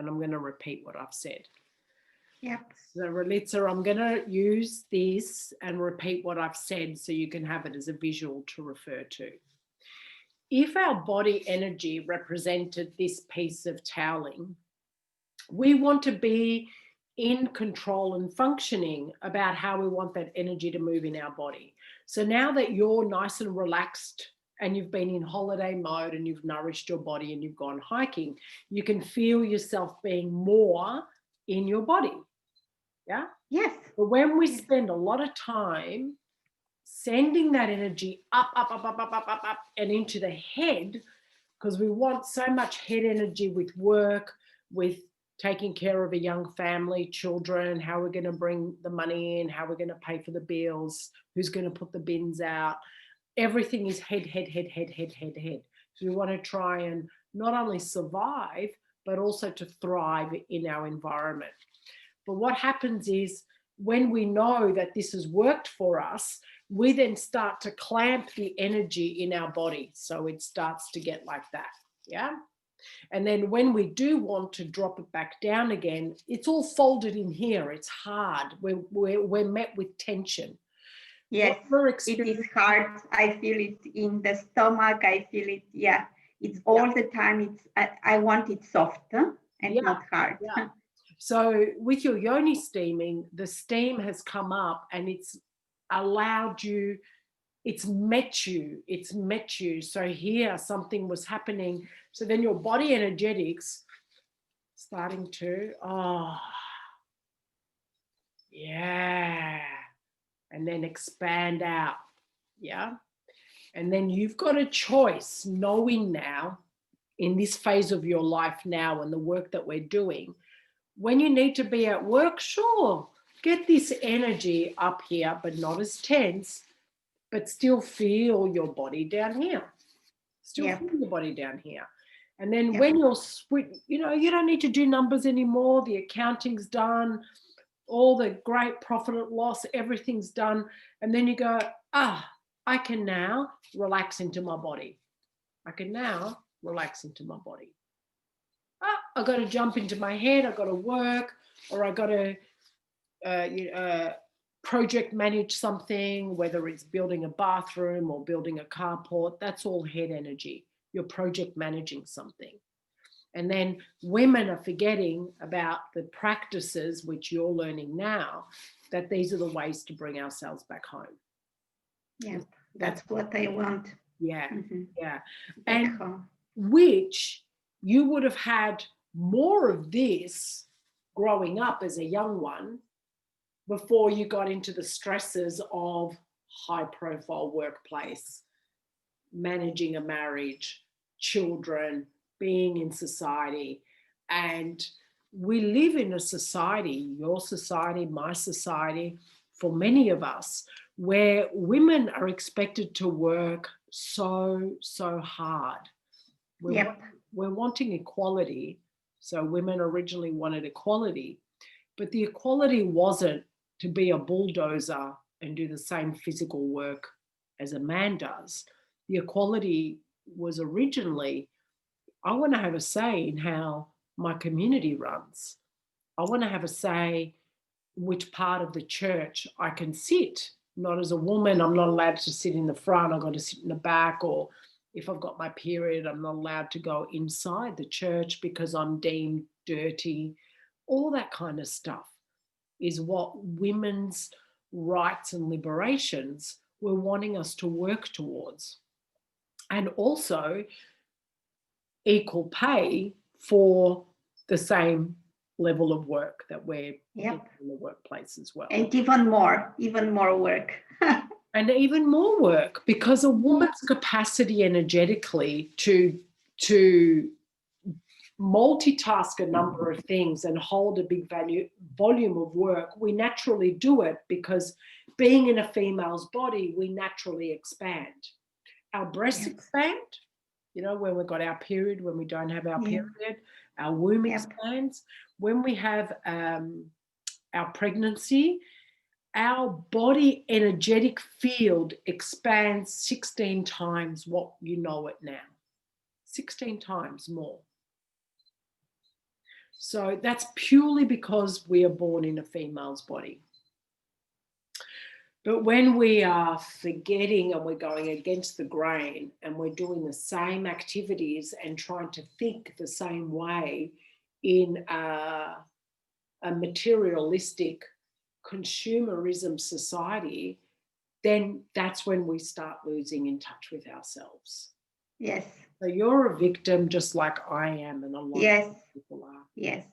and I'm going to repeat what I've said. Yep. So Ralitza, I'm going to use this and repeat what I've said so you can have it as a visual to refer to. If our body energy represented this piece of toweling, we want to be in control and functioning about how we want that energy to move in our body. So now that you're nice and relaxed and you've been in holiday mode and you've nourished your body and you've gone hiking, you can feel yourself being more in your body. Yeah? Yes. But when we spend a lot of time sending that energy up, and into the head, because we want so much head energy with work, with taking care of a young family, children, how we're going to bring the money in, how we're going to pay for the bills, who's going to put the bins out. Everything is head. So we want to try and not only survive, but also to thrive in our environment. But what happens is when we know that this has worked for us, we then start to clamp the energy in our body. So it starts to get like that. Yeah. And then when we do want to drop it back down again, it's all folded in here. It's hard. We're met with tension. Yes, it is hard. I feel it in the stomach. I feel it. Yeah, it's all the time. I want it soft and not hard. Yeah. So with your yoni steaming, the steam has come up and it's allowed you, it's met you. So here something was happening. So then your body energetics starting to, yeah. And then expand out. Yeah. And then you've got a choice, knowing now in this phase of your life now and the work that we're doing, when you need to be at work, sure, get this energy up here, but not as tense, but still feel your body down here. Feel your body down here. And then when you're, you don't need to do numbers anymore. The accounting's done. All the great profit and loss, everything's done. And then you go, I can now relax into my body. I've got to jump into my head. I've got to work, or I've got to project manage something, whether it's building a bathroom or building a carport. That's all head energy. You're project managing something. And then women are forgetting about the practices which you're learning now, that these are the ways to bring ourselves back home. Yeah, that's what I want. Yeah, yeah. And which you would have had more of this growing up as a young one before you got into the stresses of high-profile workplace, managing a marriage, children, being in society. And we live in a society, your society, my society, for many of us, where women are expected to work so hard. We're wanting equality. So women originally wanted equality, but the equality wasn't to be a bulldozer and do the same physical work as a man does. The equality was originally, I want to have a say in how my community runs. I want to have a say which part of the church I can sit. Not as a woman, I'm not allowed to sit in the front, I've got to sit in the back, or if I've got my period, I'm not allowed to go inside the church because I'm deemed dirty. All that kind of stuff is what women's rights and liberations were wanting us to work towards. And also equal pay for the same level of work that we're in the workplace as well. And even more work. And even more work, because a woman's capacity energetically to multitask a number of things and hold a big volume of work, we naturally do it because being in a female's body, we naturally expand. Our breasts expand, when we've got our period, when we don't have our period, our womb expands. When we have our pregnancy, our body energetic field expands 16 times what you know it now. 16 times more. So that's purely because we are born in a female's body. But when we are forgetting and we're going against the grain and we're doing the same activities and trying to think the same way in a materialistic consumerism society, then that's when we start losing in touch with ourselves. Yes. So you're a victim just like I am, and a lot of people are. Yes.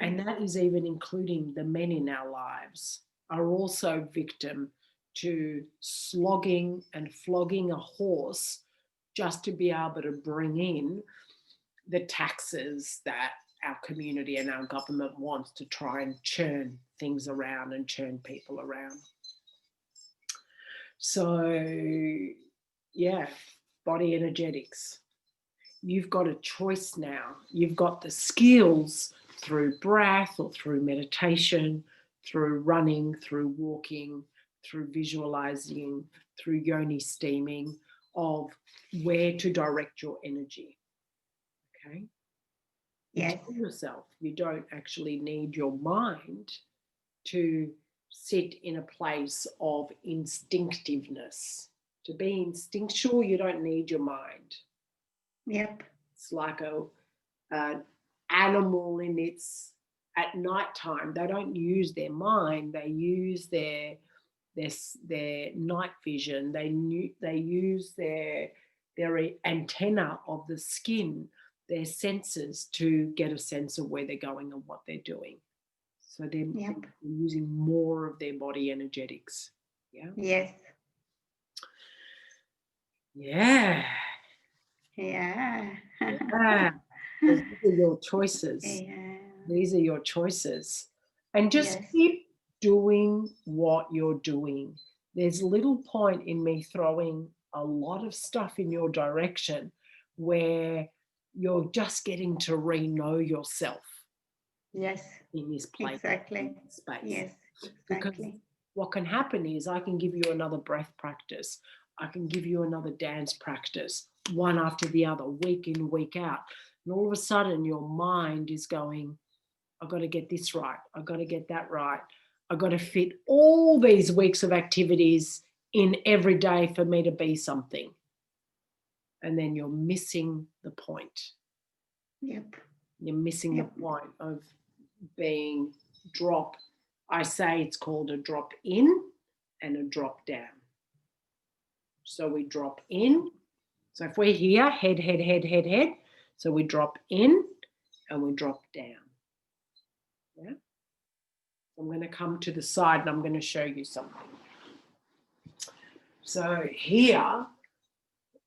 And that is even including the men in our lives are also victim to slogging and flogging a horse just to be able to bring in the taxes that our community and our government wants to try and churn things around and churn people around. So, yeah, body energetics. You've got a choice now. You've got the skills through breath or through meditation, through running, through walking, through visualizing, through yoni steaming, of where to direct your energy. Okay? Yes. You tell yourself you don't actually need your mind to sit in a place of instinctiveness. To be instinctual, you don't need your mind. Yep. It's like an animal at nighttime. They don't use their mind. They use their night vision. They use their antenna of the skin, their senses, to get a sense of where they're going and what they're doing. So they're using more of their body energetics. Yeah. Yes. Yeah. Yeah. Yeah. These are your choices. Yeah. These are your choices. And just keep doing what you're doing. There's little point in me throwing a lot of stuff in your direction where you're just getting to know yourself. Yes. In this place. Exactly. In this space. Yes. Because Exactly. what can happen is I can give you another breath practice. I can give you another dance practice, one after the other, week in, week out. And all of a sudden your mind is going, I've got to get this right. I've got to get that right. I've got to fit all these weeks of activities in every day for me to be something. And then you're missing the point. Yep. You're missing the point of being drop. I say it's called a drop in and a drop down. So we drop in. So if we're here, head, head, head, head, head. So we drop in and we drop down. Yeah. I'm going to come to the side and I'm going to show you something. So here,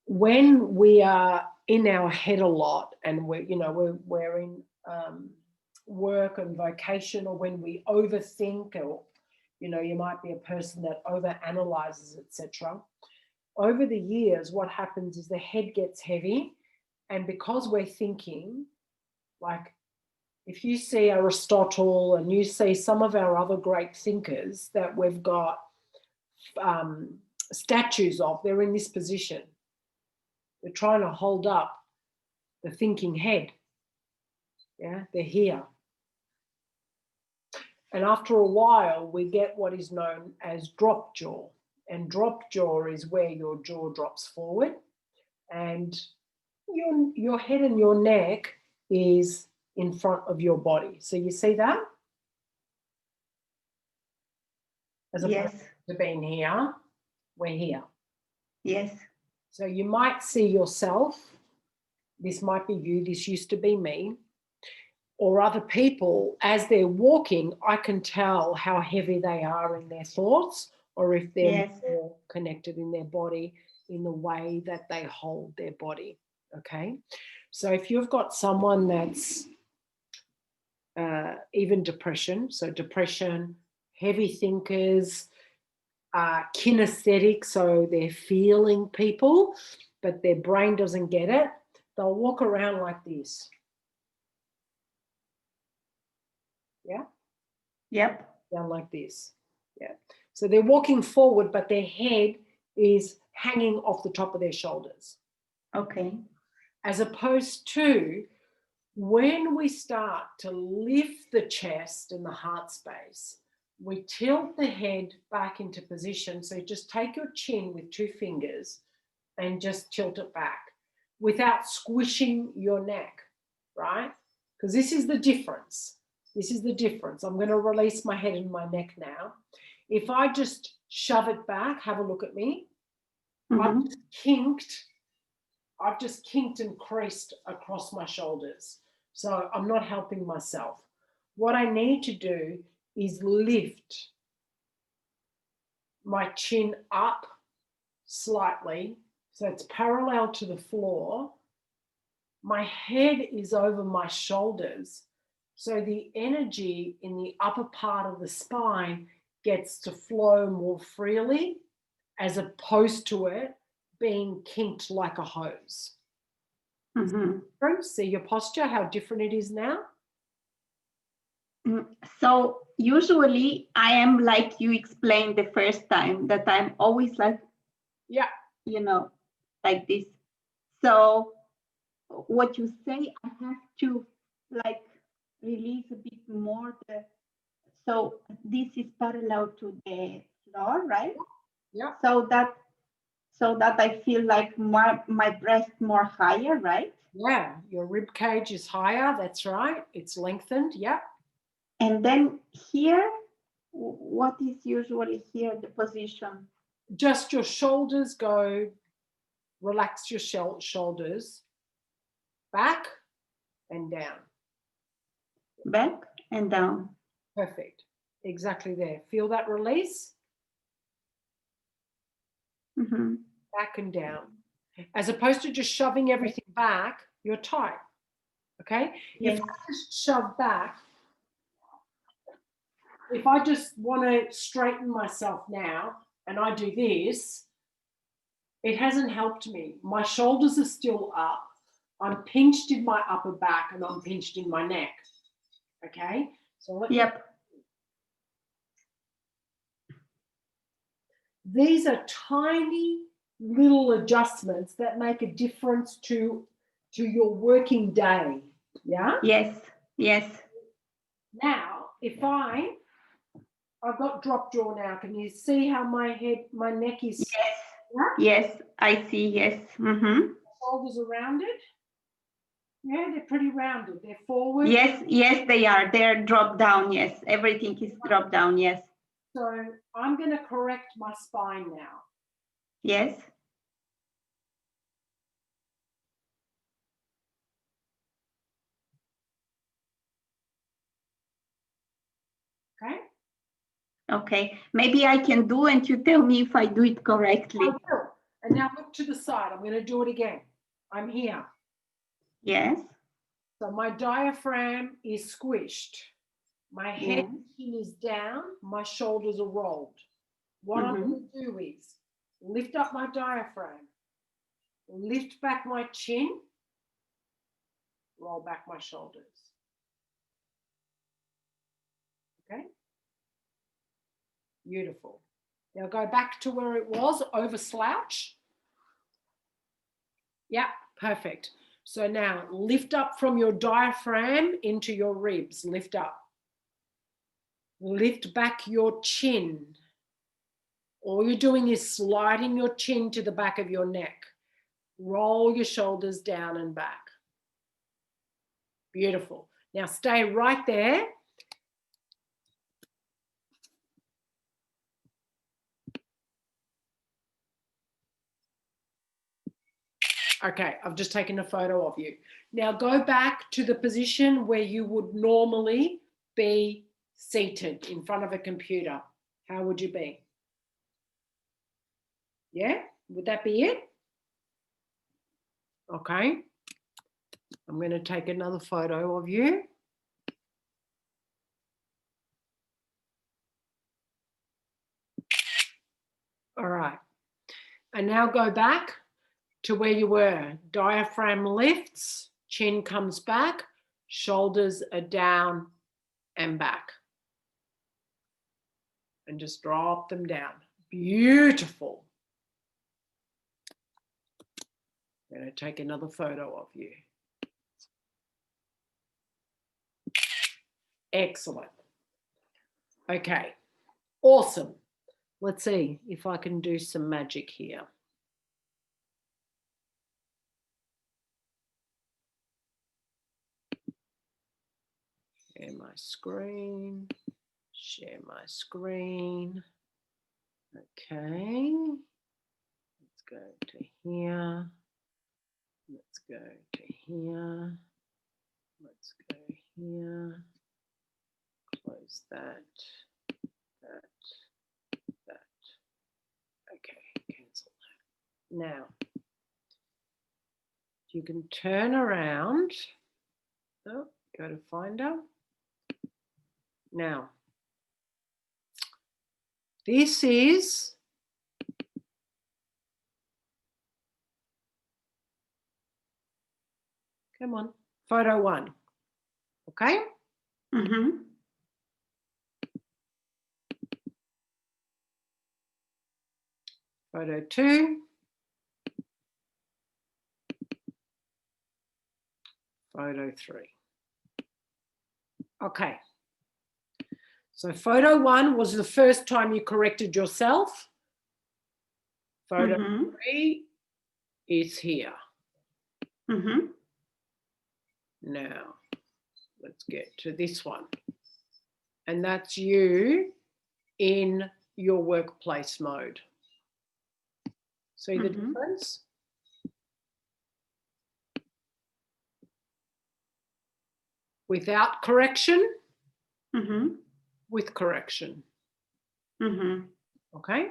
when we are in our head a lot and we're in work and vocation, or when we overthink, or you might be a person that overanalyzes, etc. Over the years, what happens is the head gets heavy, and because we're thinking, like if you see Aristotle and you see some of our other great thinkers that we've got statues of, they're in this position. They're trying to hold up the thinking head. Yeah, they're here. And after a while, we get what is known as drop jaw. And drop jaw is where your jaw drops forward and your head and your neck is in front of your body. So you see that? As opposed to being here, we're here. Yes. So you might see yourself, this might be you, this used to be me, or other people, as they're walking, I can tell how heavy they are in their thoughts, or if they're more connected in their body in the way that they hold their body. Okay. So if you've got someone that's even depression, so depression, heavy thinkers, kinesthetic, so they're feeling people, but their brain doesn't get it, they'll walk around like this. Yeah? Yep. Down like this. Yeah. So they're walking forward, but their head is hanging off the top of their shoulders. Okay. As opposed to When we start to lift the chest and the heart space, we tilt the head back into position. So just take your chin with 2 fingers and just tilt it back without squishing your neck, right? Because this is the difference. This is the difference. I'm going to release my head and my neck now. If I just shove it back, have a look at me. I've just kinked and creased across my shoulders. So I'm not helping myself. What I need to do is lift my chin up slightly so it's parallel to the floor. My head is over my shoulders. So the energy in the upper part of the spine gets to flow more freely as opposed to it being kinked like a hose. See your posture, how different it is now? So usually I am like you explained the first time, that I'm always like, like this. So what you say, I have to like release a bit more. So this is parallel to the floor, right? Yeah. So that I feel like my breast more higher, right? Yeah, your rib cage is higher. That's right. It's lengthened. Yeah. And then here, what is usually here the position? Just your shoulders go, relax your shoulders, back and down. Back and down. Perfect. Exactly there. Feel that release? Back and down. As opposed to just shoving everything back, you're tight. Okay? Yes. If I just shove back, if I just want to straighten myself now and I do this, it hasn't helped me. My shoulders are still up. I'm pinched in my upper back and I'm pinched in my neck. Okay? So these are tiny little adjustments that make a difference to your working day. Yeah? Yes. Now, if I've got drop jaw now, can you see how my neck is? Yes, I see, yes. Shoulders are rounded? Yeah, they're pretty rounded. They're forward. Yes, they are. They're dropped down, yes. Everything is dropped down, yes. So I'm going to correct my spine now. Yes. Okay, maybe I can do and you tell me if I do it correctly. I will. And now look to the side. I'm going to do it again. I'm here. Yes. So my diaphragm is squished. My head is down. My shoulders are rolled. What I'm going to do is lift up my diaphragm, lift back my chin, roll back my shoulders. Okay? Beautiful. Now go back to where it was, over slouch. Yeah, perfect. So now lift up from your diaphragm into your ribs. Lift up. Lift back your chin. All you're doing is sliding your chin to the back of your neck. Roll your shoulders down and back. Beautiful. Now stay right there. Okay, I've just taken a photo of you. Now go back to the position where you would normally be seated in front of a computer. How would you be? Yeah, would that be it? Okay. I'm going to take another photo of you. All right. And now go back to where you were. Diaphragm lifts, chin comes back, shoulders are down and back. And just drop them down. Beautiful. I'm going to take another photo of you. Excellent. Okay. Awesome. Let's see if I can do some magic here. Share my screen. Share my screen. Okay. Let's go to here. Let's go to here. Let's go here. Close that. That. Okay, cancel that. Now, you can turn around. Oh, go to Finder. Now, this is come on, photo 1. Okay? Mm-hmm. Photo 2. Photo 3. Okay. So photo 1 was the first time you corrected yourself. Photo 3 is here. Mm-hmm. Now, let's get to this one. And that's you in your workplace mode. See the difference? Without correction, with correction. Okay?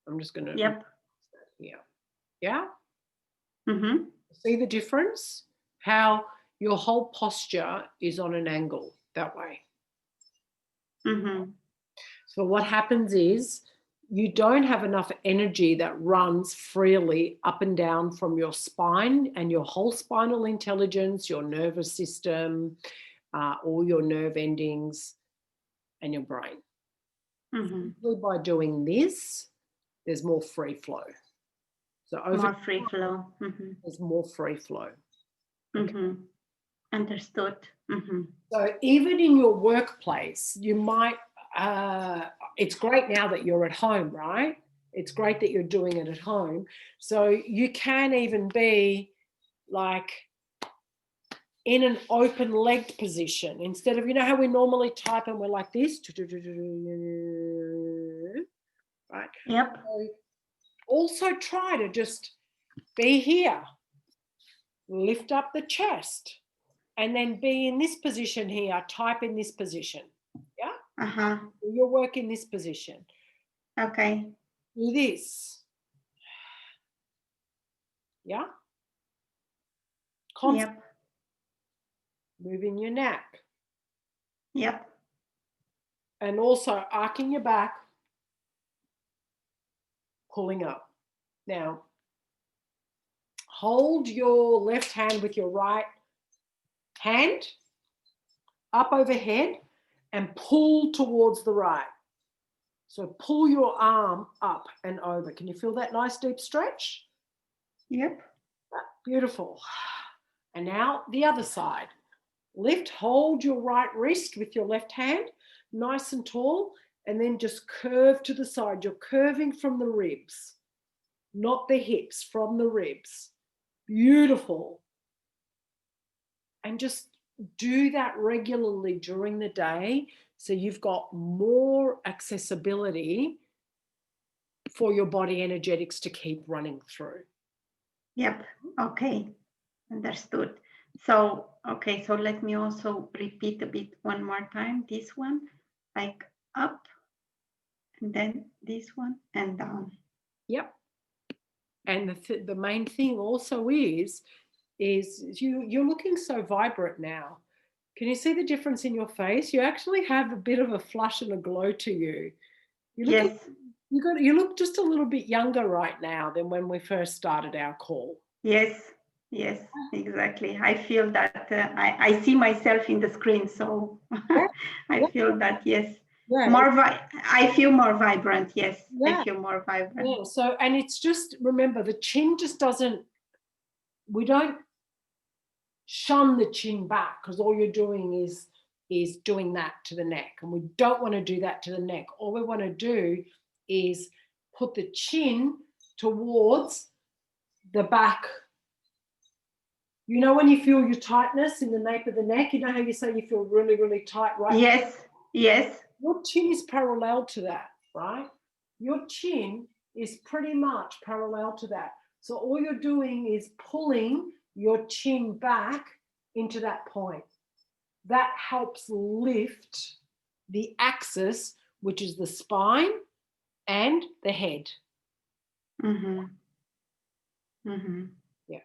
I'm just going to here. Yeah? See the difference? How your whole posture is on an angle that way. So what happens is you don't have enough energy that runs freely up and down from your spine and your whole spinal intelligence, your nervous system, all your nerve endings and your brain. Simply by doing this, there's more free flow. So more free flow. There's more free flow. Okay. Understood. So even in your workplace, you might, it's great now that you're at home, right? It's great that you're doing it at home. So you can even be like in an open legged position instead of, you know how we normally type and we're like this, right? Yep. So also try to just be here, lift up the chest, and then be in this position here, type in this position. Yeah? Do your work in this position. Okay. Do this. Yeah? Constant. Yep. Moving your neck. Yep. And also arcing your back, pulling up. Now, hold your left hand with your right hand up overhead and pull towards the right. So pull your arm up and over. Can you feel that nice deep stretch? Yep. Beautiful. And now the other side. Lift, hold your right wrist with your left hand, nice and tall, and then just curve to the side. You're curving from the ribs, not the hips, from the ribs. Beautiful. And just do that regularly during the day so you've got more accessibility for your body energetics to keep running through. Yep. Okay. Understood. So, okay, so let me also repeat a bit one more time. This one, like up, and then this one and down. Yep. And the main thing also is you're looking so vibrant now. Can you see the difference in your face? You actually have a bit of a flush and a glow to you. Yes. You look just a little bit younger right now than when we first started our call. Yes. Yes, exactly. I feel that I see myself in the screen, so I feel that, yes. Yeah, I feel more vibrant, yes. Yeah. I feel more vibrant. Yeah, so, and it's just, remember, the chin just doesn't, we don't shun the chin back because all you're doing is is doing that to the neck. And we don't want to do that to the neck. All we want to do is put the chin towards the back. You know when you feel your tightness in the nape of the neck? You know how you say you feel really, really tight, right? Yes, yes. Your chin is parallel to that, right? Your chin is pretty much parallel to that. So all you're doing is pulling your chin back into that point. That helps lift the axis, which is the spine and the head. Mm-hmm. Mm-hmm. Yeah.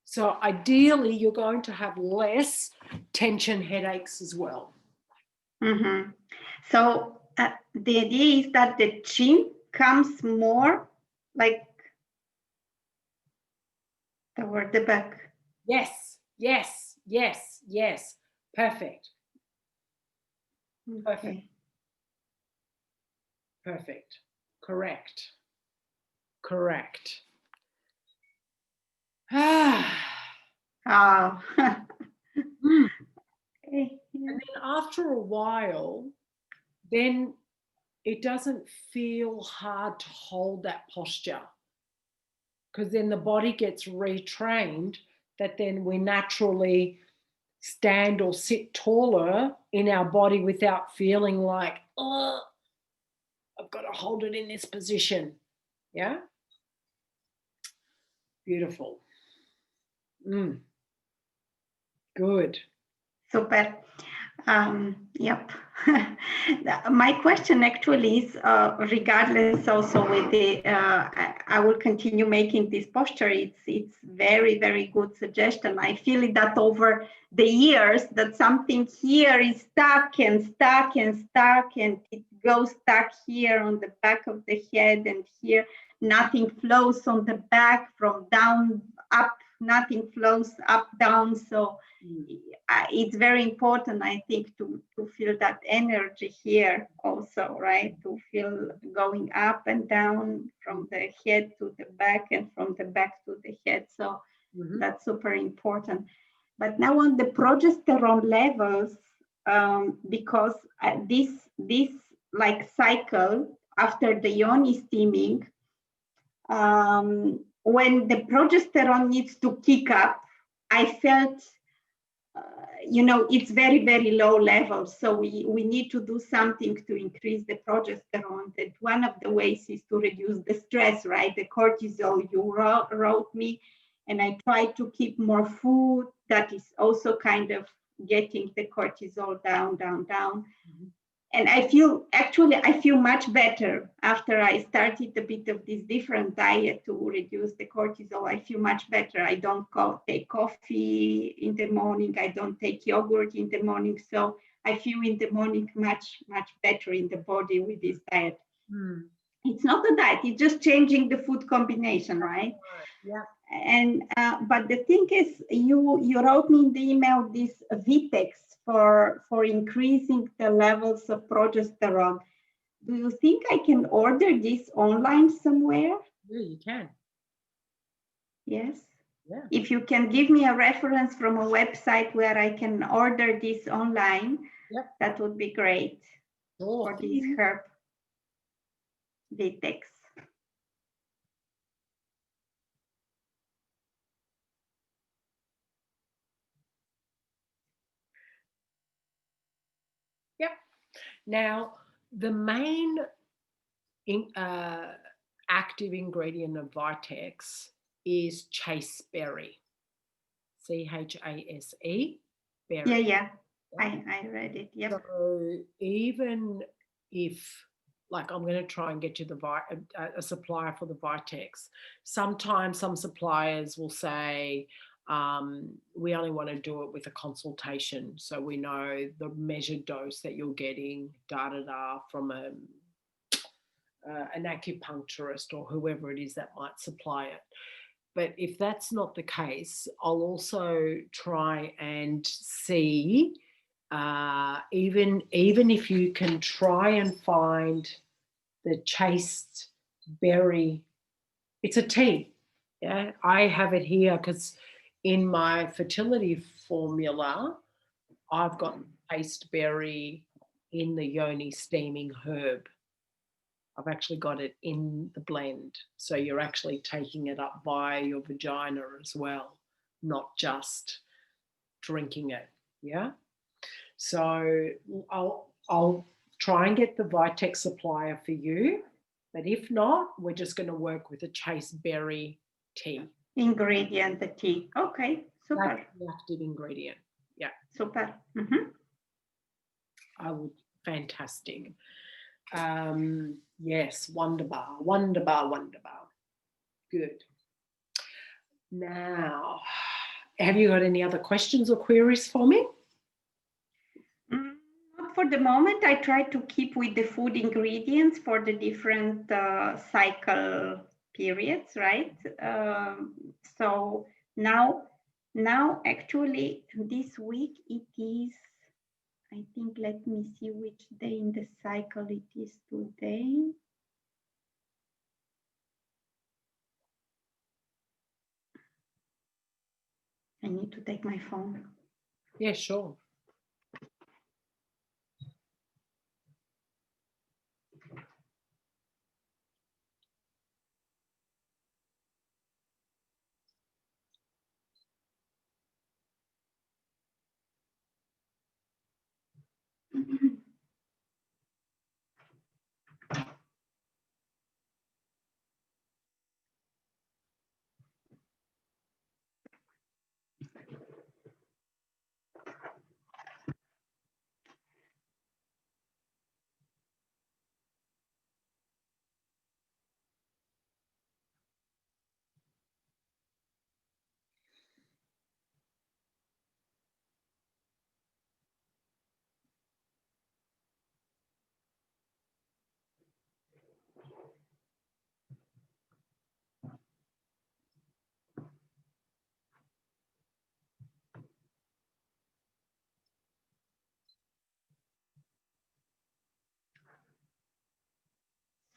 So ideally, you're going to have less tension headaches as well. Mm-hmm. So the idea is that the chin comes more like toward the back. Yes, yes, yes, yes. Perfect. Perfect. Okay. Perfect. Correct. Correct. Ah. Oh. Mm. Okay. Yeah. And then after a while, then it doesn't feel hard to hold that posture, because then the body gets retrained that then we naturally stand or sit taller in our body without feeling like, oh, I've got to hold it in this position. Yeah. Beautiful. Good. Super. Yep. My question actually is, regardless also with the, I will continue making this posture. It's very, very good suggestion. I feel that over the years that something here is stuck and stuck and stuck, and it goes stuck here on the back of the head, and here nothing flows on the back from down up, nothing flows up down. So it's very important, I think, to feel that energy here also, right? To feel going up and down from the head to the back and from the back to the head. So that's super important. But now on the progesterone levels, because this like cycle after the yoni steaming, when the progesterone needs to kick up, I felt it's very, very low levels. So we need to do something to increase the progesterone. That one of the ways is to reduce the stress, right? The cortisol you wrote me, and I try to keep more food. That is also kind of getting the cortisol down, down, down. And I feel much better after I started a bit of this different diet to reduce the cortisol. I feel much better. I don't take coffee in the morning. I don't take yogurt in the morning. So I feel in the morning much, much better in the body with this diet. It's not a diet. It's just changing the food combination, right? Yeah. And but the thing is, you wrote me in the email this Vitex for increasing the levels of progesterone. Do you think I can order this online somewhere? Yeah, you can. Yes. Yeah. If you can give me a reference from a website where I can order this online, that would be great. For this herb Vitex. Yep. Now, the main active ingredient of Vitex is chaseberry. C-H-A-S-E, berry. Yeah. I read it. Yep. So even if, like, I'm going to try and get you a supplier for the Vitex. Sometimes some suppliers will say, we only want to do it with a consultation, so we know the measured dose that you're getting, from an acupuncturist or whoever it is that might supply it. But if that's not the case, I'll also try and see, even if you can try and find the chased berry. It's a tea. Yeah, I have it here because in my fertility formula, I've got chasteberry in the yoni steaming herb. I've actually got it in the blend. So you're actually taking it up via your vagina as well, not just drinking it. Yeah. So I'll try and get the Vitex supplier for you. But if not, we're just going to work with a chasteberry tea. Ingredient, the tea. Okay, super. That's the active ingredient. Yeah. Super. I would, fantastic. Yes, wonderbar, wonderbar, wonderbar. Good. Now, have you got any other questions or queries for me? Not for the moment. I try to keep with the food ingredients for the different cycle periods, right? So now actually this week it is, I think, let me see which day in the cycle it is today. I need to take my phone. Yeah, sure.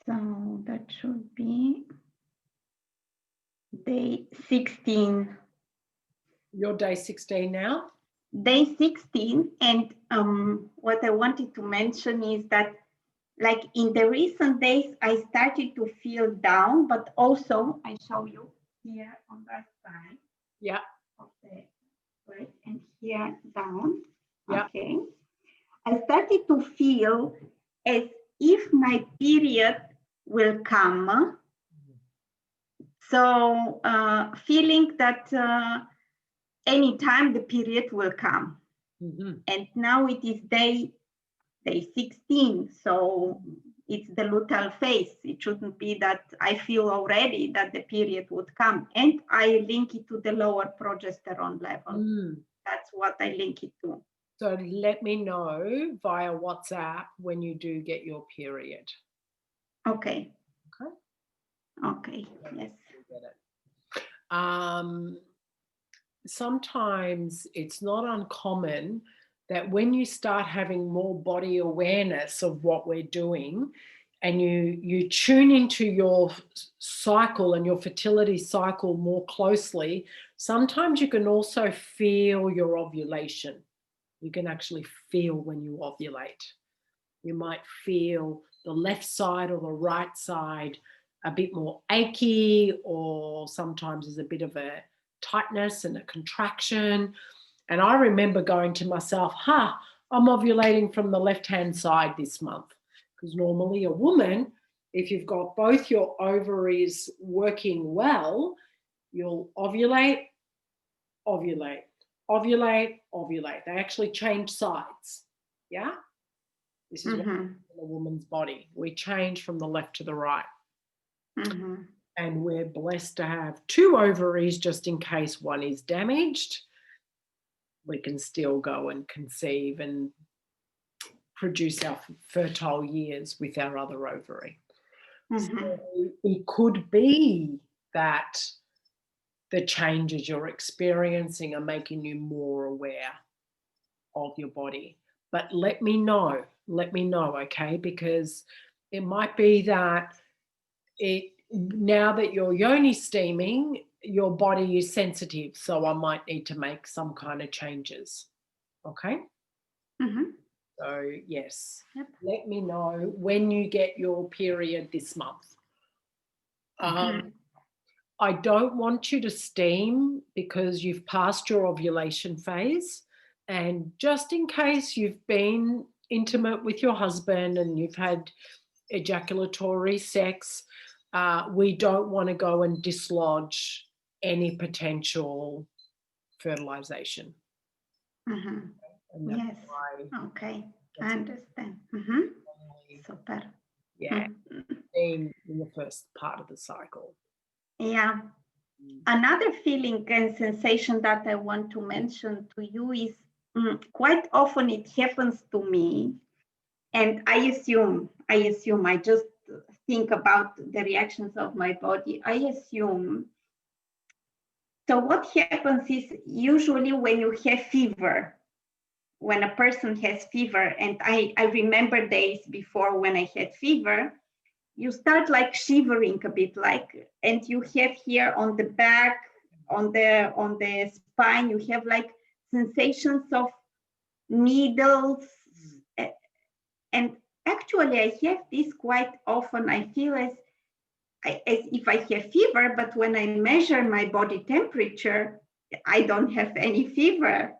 So that should be day 16. Your day 16 now? Day 16. And what I wanted to mention is that, like, in the recent days, I started to feel down, but also I show you here on that side. Yeah. Of the right, and here down. Yeah. Okay. I started to feel as if my period will come. So feeling that anytime the period will come. And now it is day 16. So it's the luteal phase. It shouldn't be that I feel already that the period would come. And I link it to the lower progesterone level. That's what I link it to. So let me know via WhatsApp when you do get your period. Okay. Okay. Okay. Yes. Sometimes it's not uncommon that when you start having more body awareness of what we're doing and you tune into your cycle and your fertility cycle more closely, sometimes you can also feel your ovulation. You can actually feel when you ovulate. You might feel the left side or the right side a bit more achy, or sometimes there's a bit of a tightness and a contraction. And I remember going to myself, I'm ovulating from the left-hand side this month. Because normally a woman, if you've got both your ovaries working well, you'll ovulate, ovulate, ovulate, ovulate. They actually change sides. Yeah? This is what in a woman's body. We change from the left to the right. And we're blessed to have two ovaries just in case one is damaged. We can still go and conceive and produce our fertile years with our other ovary. So it could be that the changes you're experiencing are making you more aware of your body. But let me know, okay? Because it might be that now that you're yoni steaming, your body is sensitive. So I might need to make some kind of changes. Okay? Mm-hmm. So yes, Yep. let me know when you get your period this month. Mm-hmm. I don't want you to steam because you've passed your ovulation phase. And just in case you've been intimate with your husband and you've had ejaculatory sex, we don't want to go and dislodge any potential fertilization. Mm-hmm. And that's Yes. why Okay. I that's understand. Mm-hmm. only, Super. yeah, Mm-hmm. steam in the first part of the cycle. Yeah. Another feeling and sensation that I want to mention to you is quite often it happens to me, and I assume, I just think about the reactions of my body. I assume. So what happens is usually when you have fever, when a person has fever, and I remember days before when I had fever, you start like shivering a bit, like, and you have here on the back, on the spine, you have like sensations of needles. And actually I have this quite often. I feel as if I have fever, but when I measure my body temperature, I don't have any fever.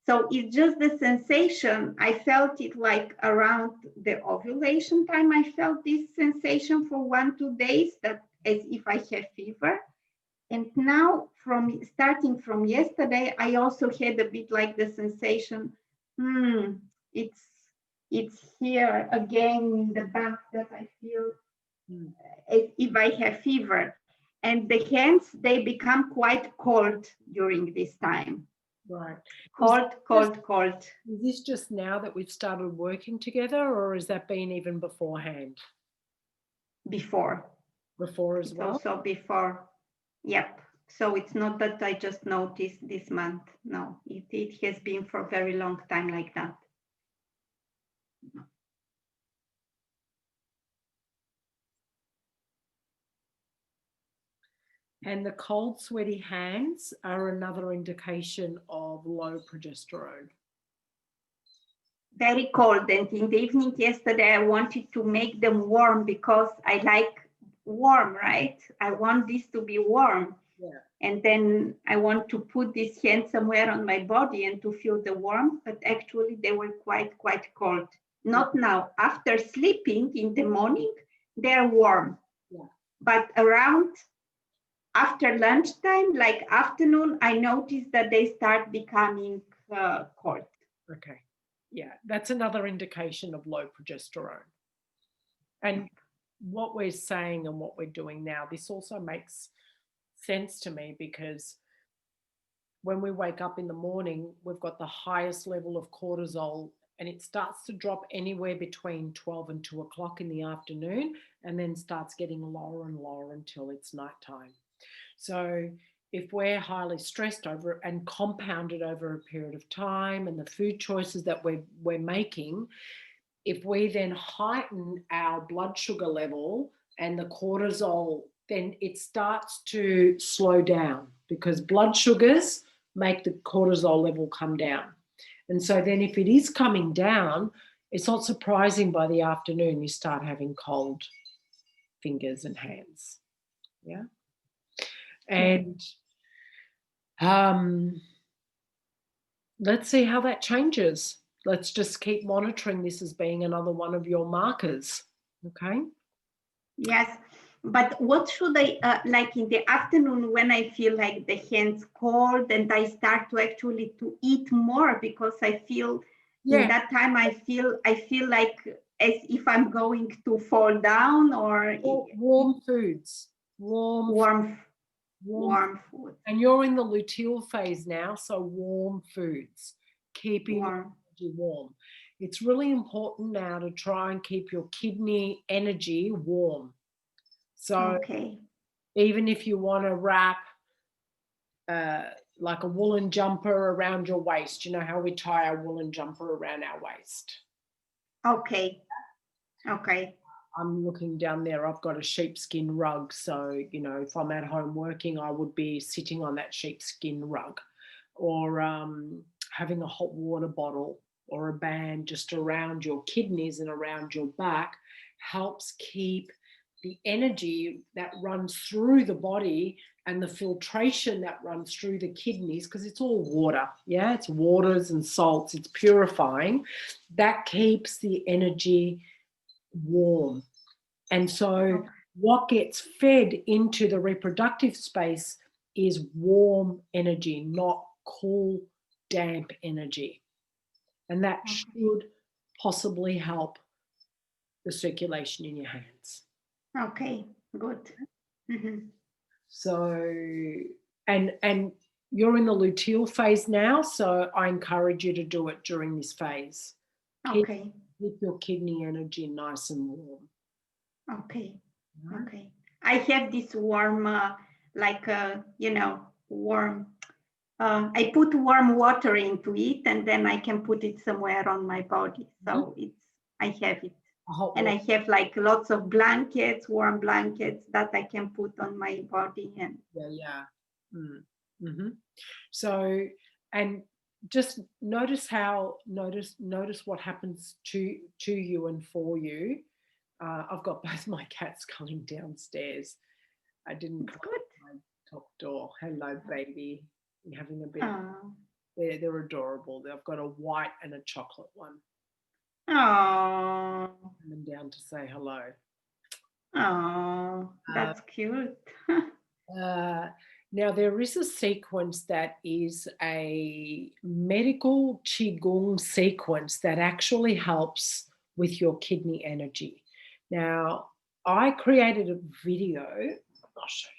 So it's just the sensation. I felt it like around the ovulation time. I felt this sensation for 1-2 days, that as if I have fever. And now, from starting from yesterday, I also had a bit like the sensation. It's it's here again in the back that I feel as if I have fever. And the hands, they become quite cold during this time. Right. Cold. Is this just now that we've started working together, or has that been even beforehand? Before. Before as It's well? also before. Yep. So it's not that I just noticed this month. No, it has been for a very long time like that. And the cold, sweaty hands are another indication of low progesterone. Very cold. And in the evening yesterday, I wanted to make them warm because I like warm, right? I want this to be warm. Yeah. And then I want to put this hand somewhere on my body and to feel the warmth, but actually they were quite cold. Not now. After sleeping in the morning, they're warm. Yeah. But around after lunchtime, like afternoon, I noticed that they start becoming cold. Okay. Yeah, that's another indication of low progesterone. And what we're saying and what we're doing now, this also makes sense to me because when we wake up in the morning, we've got the highest level of cortisol and it starts to drop anywhere between 12 and 2 o'clock in the afternoon and then starts getting lower and lower until it's nighttime. So if we're highly stressed over and compounded over a period of time and the food choices that we're making, if we then heighten our blood sugar level and the cortisol, then it starts to slow down because blood sugars make the cortisol level come down. And so then if it is coming down, it's not surprising by the afternoon you start having cold fingers and hands. Yeah. And let's see how that changes. Let's just keep monitoring this as being another one of your markers. Okay. Yes. But what should I, like in the afternoon when I feel like the hands cold and I start to actually to eat more because I feel in that time I feel like as if I'm going to fall down or warm foods. Warm food. And you're in the luteal phase now, so warm foods, keeping energy warm. It's really important now to try and keep your kidney energy warm. So even if you want to wrap like a woolen jumper around your waist, you know how we tie our woolen jumper around our waist? Okay. I'm looking down there, I've got a sheepskin rug. So, you know, if I'm at home working, I would be sitting on that sheepskin rug or having a hot water bottle or a band just around your kidneys and around your back helps keep the energy that runs through the body and the filtration that runs through the kidneys, because it's all water, yeah, it's waters and salts, it's purifying, that keeps the energy warm. And so what gets fed into the reproductive space is warm energy, not cool, damp energy. And that should possibly help the circulation in your hands. Okay, good. Mm-hmm. So, and you're in the luteal phase now, so I encourage you to do it during this phase. Okay. Keep your kidney energy nice and warm. Okay. Okay. I have this warm, warm. I put warm water into it, and then I can put it somewhere on my body. So I have it. And I have like lots of blankets, warm blankets that I can put on my body. And So, and just notice what happens to you and for you. I've got both my cats coming downstairs. I didn't close my top door. Hello, baby. I'm having a bit. They're adorable. I've got a white and a chocolate one. Oh, coming down to say hello. Oh, that's cute. Now, there is a sequence that is a medical Qigong sequence that actually helps with your kidney energy. Now, I created a video. I'll show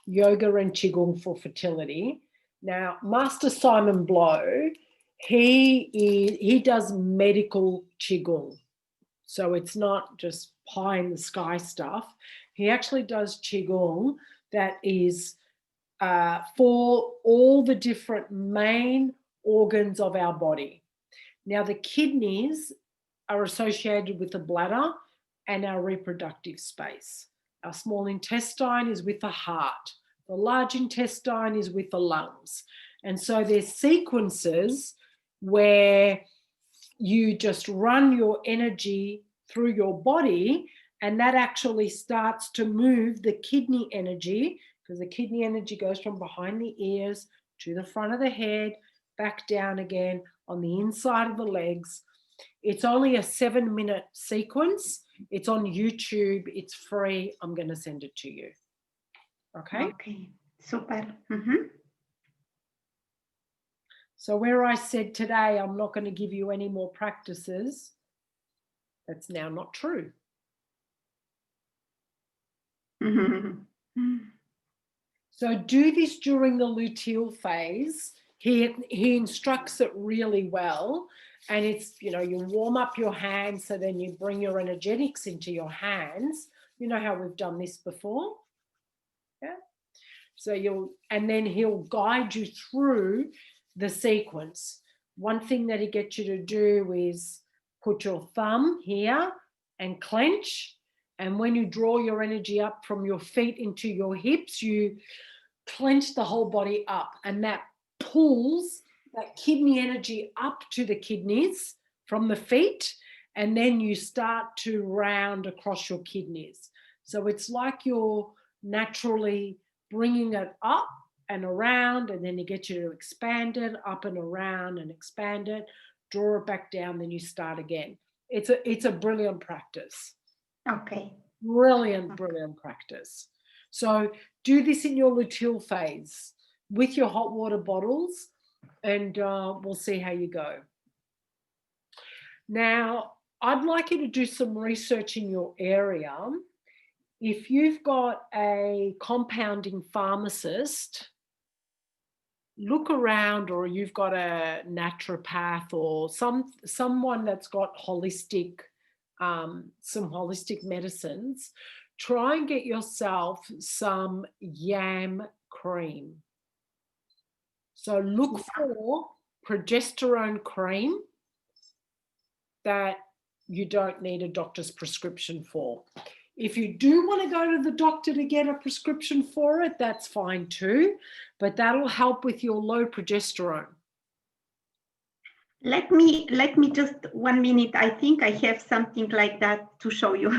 you. Yoga and Qigong for fertility. Now, Master Simon Blow, he does medical Qigong. So it's not just pie in the sky stuff. He actually does Qigong that is for all the different main organs of our body. Now, the kidneys are associated with the bladder and our reproductive space. Our small intestine is with the heart. The large intestine is with the lungs. And so there's sequences where you just run your energy through your body, and that actually starts to move the kidney energy, because the kidney energy goes from behind the ears to the front of the head, back down again on the inside of the legs. It's only a 7-minute sequence. It's on YouTube. It's free. I'm going to send it to you. Okay? Okay, super. Mm-hmm. So where I said today, I'm not going to give you any more practices, that's now not true. Mm-hmm. So do this during the luteal phase. He instructs it really well. And it's, you warm up your hands, so then you bring your energetics into your hands. You know how we've done this before? Yeah. So and then he'll guide you through the sequence. One thing that he gets you to do is put your thumb here and clench. And when you draw your energy up from your feet into your hips, you clench the whole body up, and that pulls that kidney energy up to the kidneys from the feet, and then you start to round across your kidneys. So it's like you're naturally bringing it up and around, and then he gets you to expand it up and around and expand it, draw it back down, then you start again. It's a brilliant practice. Okay. Brilliant practice. So do this in your luteal phase with your hot water bottles, and we'll see how you go. Now, I'd like you to do some research in your area. If you've got a compounding pharmacist, look around, or you've got a naturopath or someone that's got holistic, some holistic medicines. Try and get yourself some yam cream. So look for progesterone cream that you don't need a doctor's prescription for. If you do want to go to the doctor to get a prescription for it, that's fine too, but that'll help with your low progesterone. Let me just 1 minute. I think I have something like that to show you.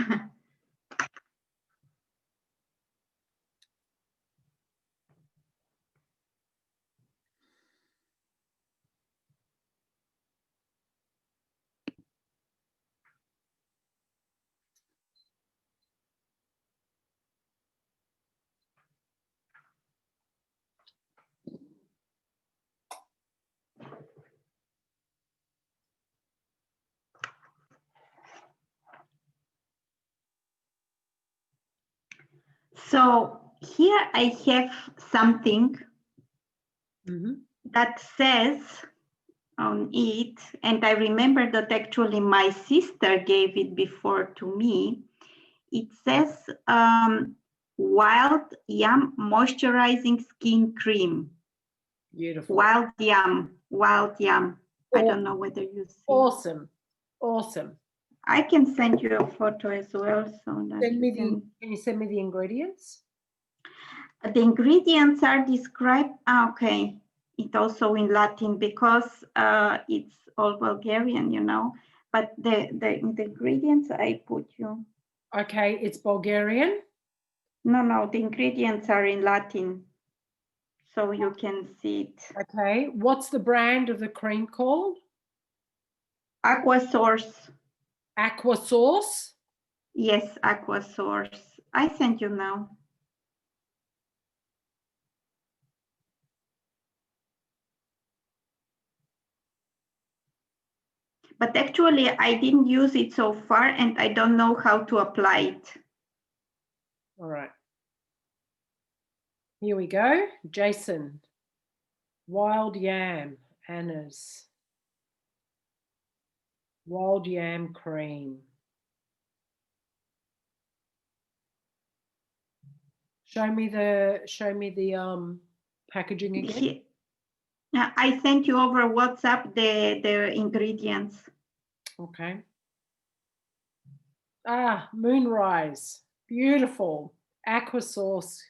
So here I have something that says on it, and I remember that actually my sister gave it before to me. It says Wild Yam Moisturizing Skin Cream. Beautiful. Wild Yam. I don't know whether you see. Awesome. I can send you a photo as well. So that can you send me the ingredients? The ingredients are described. Okay, it's also in Latin because it's all Bulgarian, you know. But the ingredients I put you. Okay, it's Bulgarian. No, the ingredients are in Latin, so you can see it. Okay, what's the brand of the cream called? Aqua Source. Aqua Source? Yes, Aqua Source. I sent you now. But actually, I didn't use it so far, and I don't know how to apply it. All right. Here we go. Jason. Wild yam, Anna's. Wild yam cream. Show me the packaging again. I sent you over WhatsApp the ingredients. Okay. Ah, Moonrise. Beautiful. Aqua Source.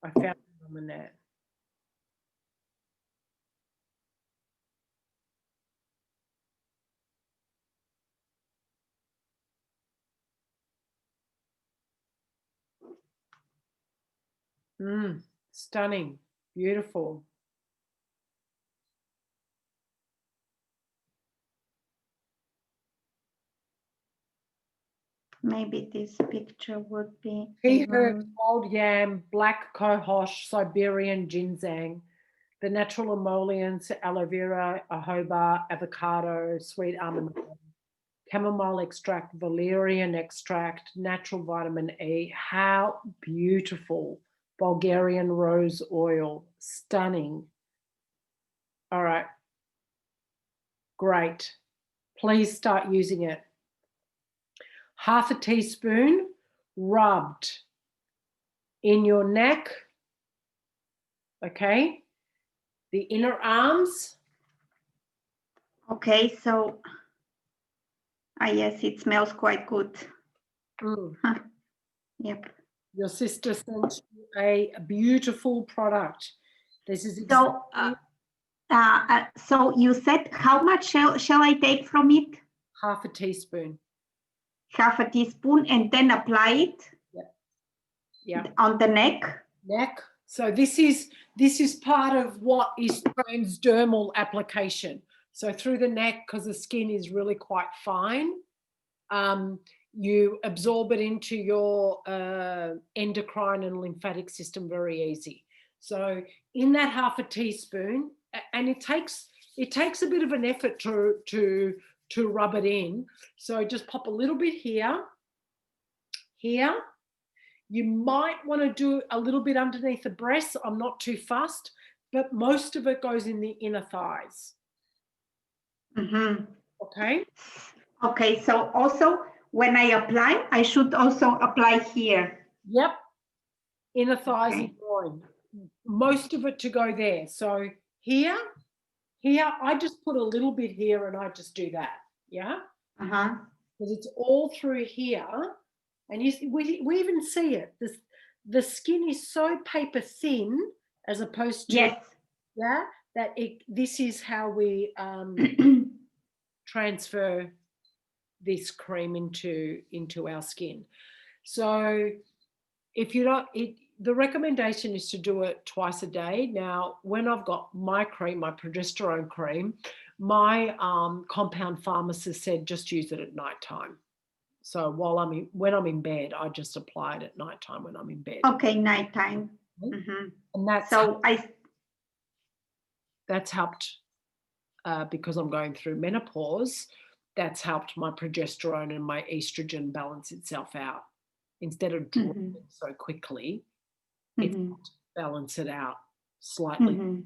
I found it on the net. Stunning. Beautiful. Maybe this picture would be. Pea herbs, wild yam, black cohosh, Siberian ginseng, the natural emollients, aloe vera, jojoba, avocado, sweet almond, chamomile extract, valerian extract, natural vitamin E. How beautiful. Bulgarian rose oil. Stunning. All right. Great. Please start using it. Half a teaspoon rubbed in your neck, okay? The inner arms. Okay, so, yes, it smells quite good. Yep. Your sister sent you a beautiful product. This is exactly. So you said how much shall I take from it? Half a teaspoon. Half a teaspoon, and then apply it. Yeah. On the neck. So this is part of what is transdermal application. So through the neck, because the skin is really quite fine, you absorb it into your endocrine and lymphatic system very easy. So in that half a teaspoon, and it takes a bit of an effort to rub it in. So just pop a little bit here. You might want to do a little bit underneath the breasts. I'm not too fussed, but most of it goes in the inner thighs. Okay. Okay, so also when I apply, I should also apply here. Yep. Inner thighs and groin. Most of it to go there. So here here, I just put a little bit here and I just do that. Yeah. Uh-huh. Because it's all through here. And we even see it. The skin is so paper thin as opposed to, Yes. yeah, that this is how we transfer this cream into our skin. So if you don't, the recommendation is to do it twice a day. Now, when I've got my cream, my progesterone cream, my compound pharmacist said just use it at nighttime. So when I'm in bed, I just apply it at nighttime when I'm in bed. Okay, nighttime. Mm-hmm. And that's helped because I'm going through menopause. That's helped my progesterone and my estrogen balance itself out. Instead of dropping so quickly, it's balance it out slightly.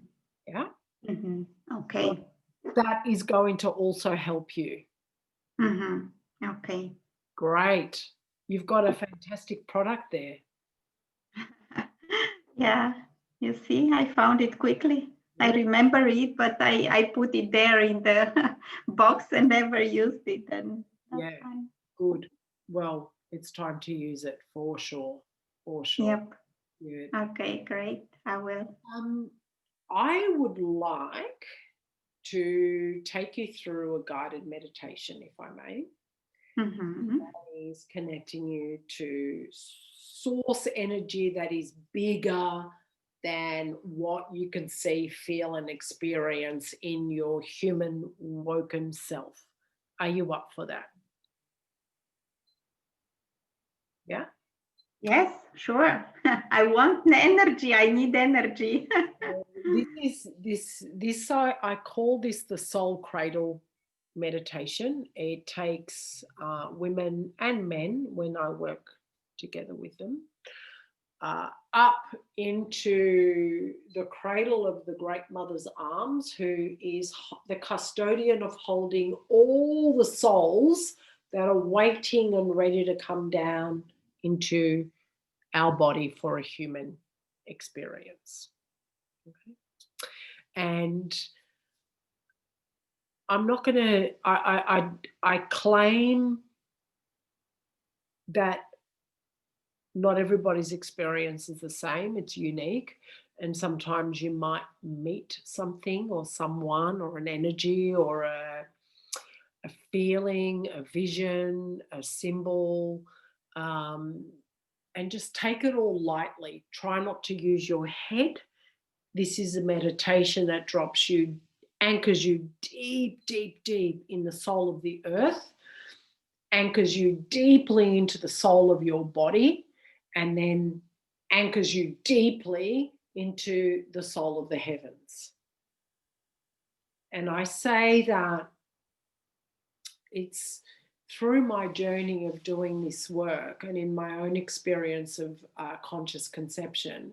Yeah. Okay. So that is going to also help you. Okay. Great. You've got a fantastic product there. Yeah. You see, I found it quickly. Yeah. I remember it, but I put it there in the box and never used it. And yeah. Fine. Good. Well, it's time to use it for sure. For sure. Yep. Yeah. Okay, great. I will. I would like to take you through a guided meditation, if I may. That is connecting you to source energy that is bigger than what you can see, feel, and experience in your human woken self. Are you up for that? Yeah? Yes, sure. I want energy. I need energy. I call this the soul cradle meditation. It takes women and men, when I work together with them, up into the cradle of the Great Mother's arms, who is the custodian of holding all the souls that are waiting and ready to come down into our body for a human experience. Okay. And I'm not going to, I claim that not everybody's experience is the same. It's unique. And sometimes you might meet something or someone or an energy or a feeling, a vision, a symbol, and just take it all lightly. Try not to use your head. This is a meditation that anchors you deep, deep, deep in the soul of the earth, anchors you deeply into the soul of your body, and then anchors you deeply into the soul of the heavens. And I say that it's through my journey of doing this work and in my own experience of conscious conception,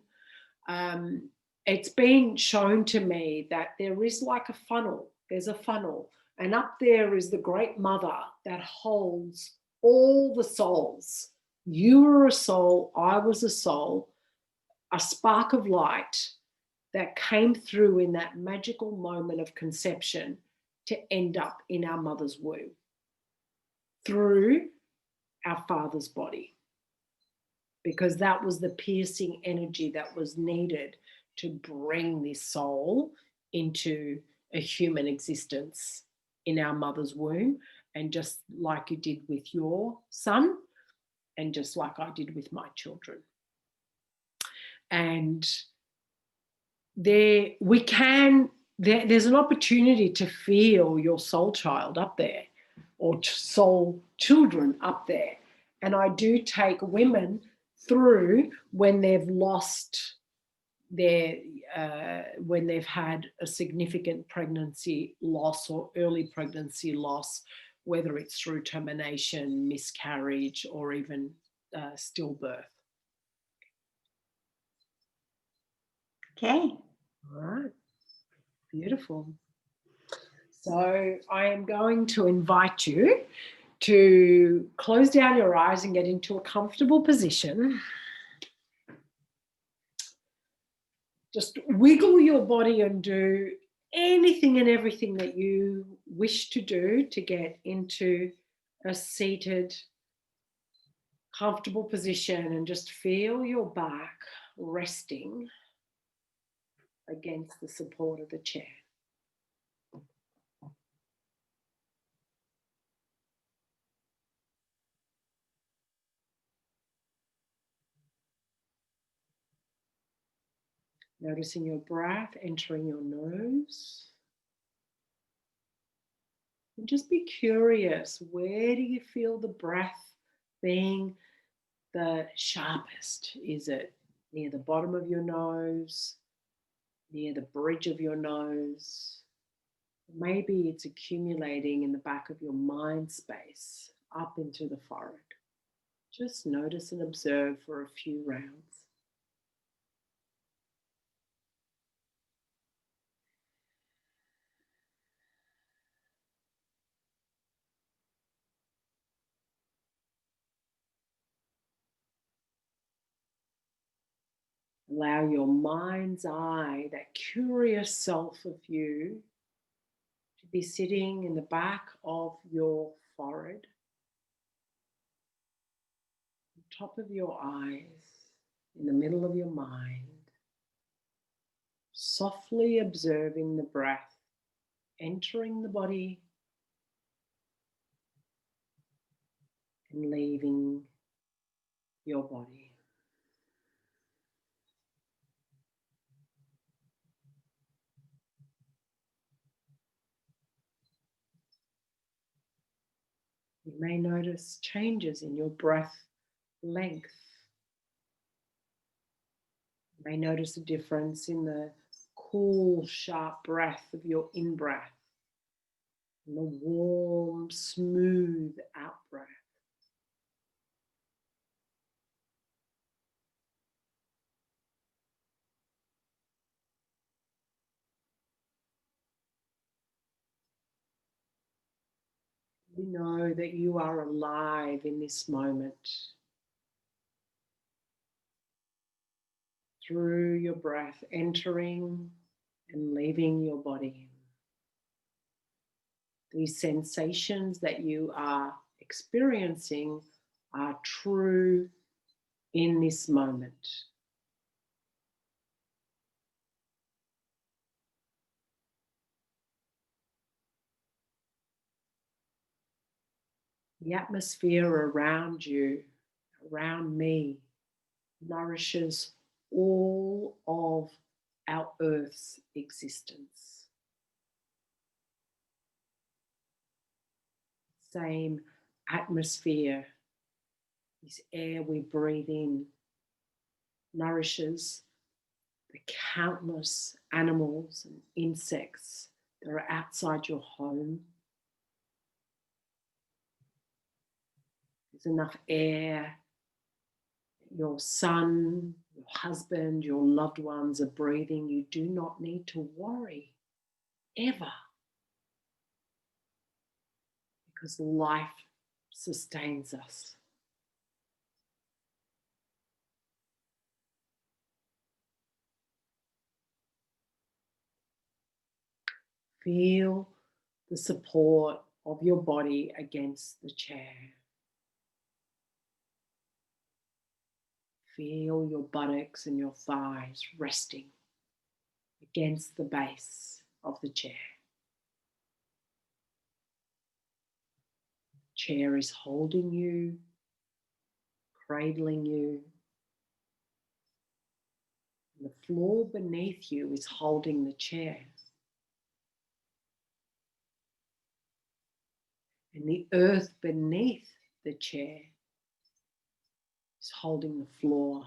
it's been shown to me that there is like a funnel. There's a funnel. And up there is the Great Mother that holds all the souls. You were a soul. I was a soul. A spark of light that came through in that magical moment of conception to end up in our mother's womb through our father's body. Because that was the piercing energy that was needed to bring this soul into a human existence in our mother's womb. And just like you did with your son, and just like I did with my children. And there's an opportunity to feel your soul child up there, or soul children up there. And I do take women through when they've lost when they've had a significant pregnancy loss or early pregnancy loss, whether it's through termination, miscarriage, or even stillbirth. Okay. All right. Beautiful. So I am going to invite you to close down your eyes and get into a comfortable position. Just wiggle your body and do anything and everything that you wish to do to get into a seated, comfortable position and just feel your back resting against the support of the chair. Noticing your breath entering your nose. And just be curious, where do you feel the breath being the sharpest? Is it near the bottom of your nose, near the bridge of your nose? Maybe it's accumulating in the back of your mind space, up into the forehead. Just notice and observe for a few rounds. Allow your mind's eye, that curious self of you, to be sitting in the back of your forehead, on top of your eyes, in the middle of your mind, softly observing the breath entering the body and leaving your body. You may notice changes in your breath length. You may notice a difference in the cool, sharp breath of your in-breath and the warm, smooth out-breath. You know that you are alive in this moment through your breath entering and leaving your body. These sensations that you are experiencing are true in this moment. The atmosphere around you, around me, nourishes all of our Earth's existence. Same atmosphere, this air we breathe in, nourishes the countless animals and insects that are outside your home. There's enough air. Your son, your husband, your loved ones are breathing. You do not need to worry ever, because life sustains us. Feel the support of your body against the chair. Feel your buttocks and your thighs resting against the base of the chair. The chair is holding you, cradling you. And the floor beneath you is holding the chair. And the earth beneath the chair is holding the floor.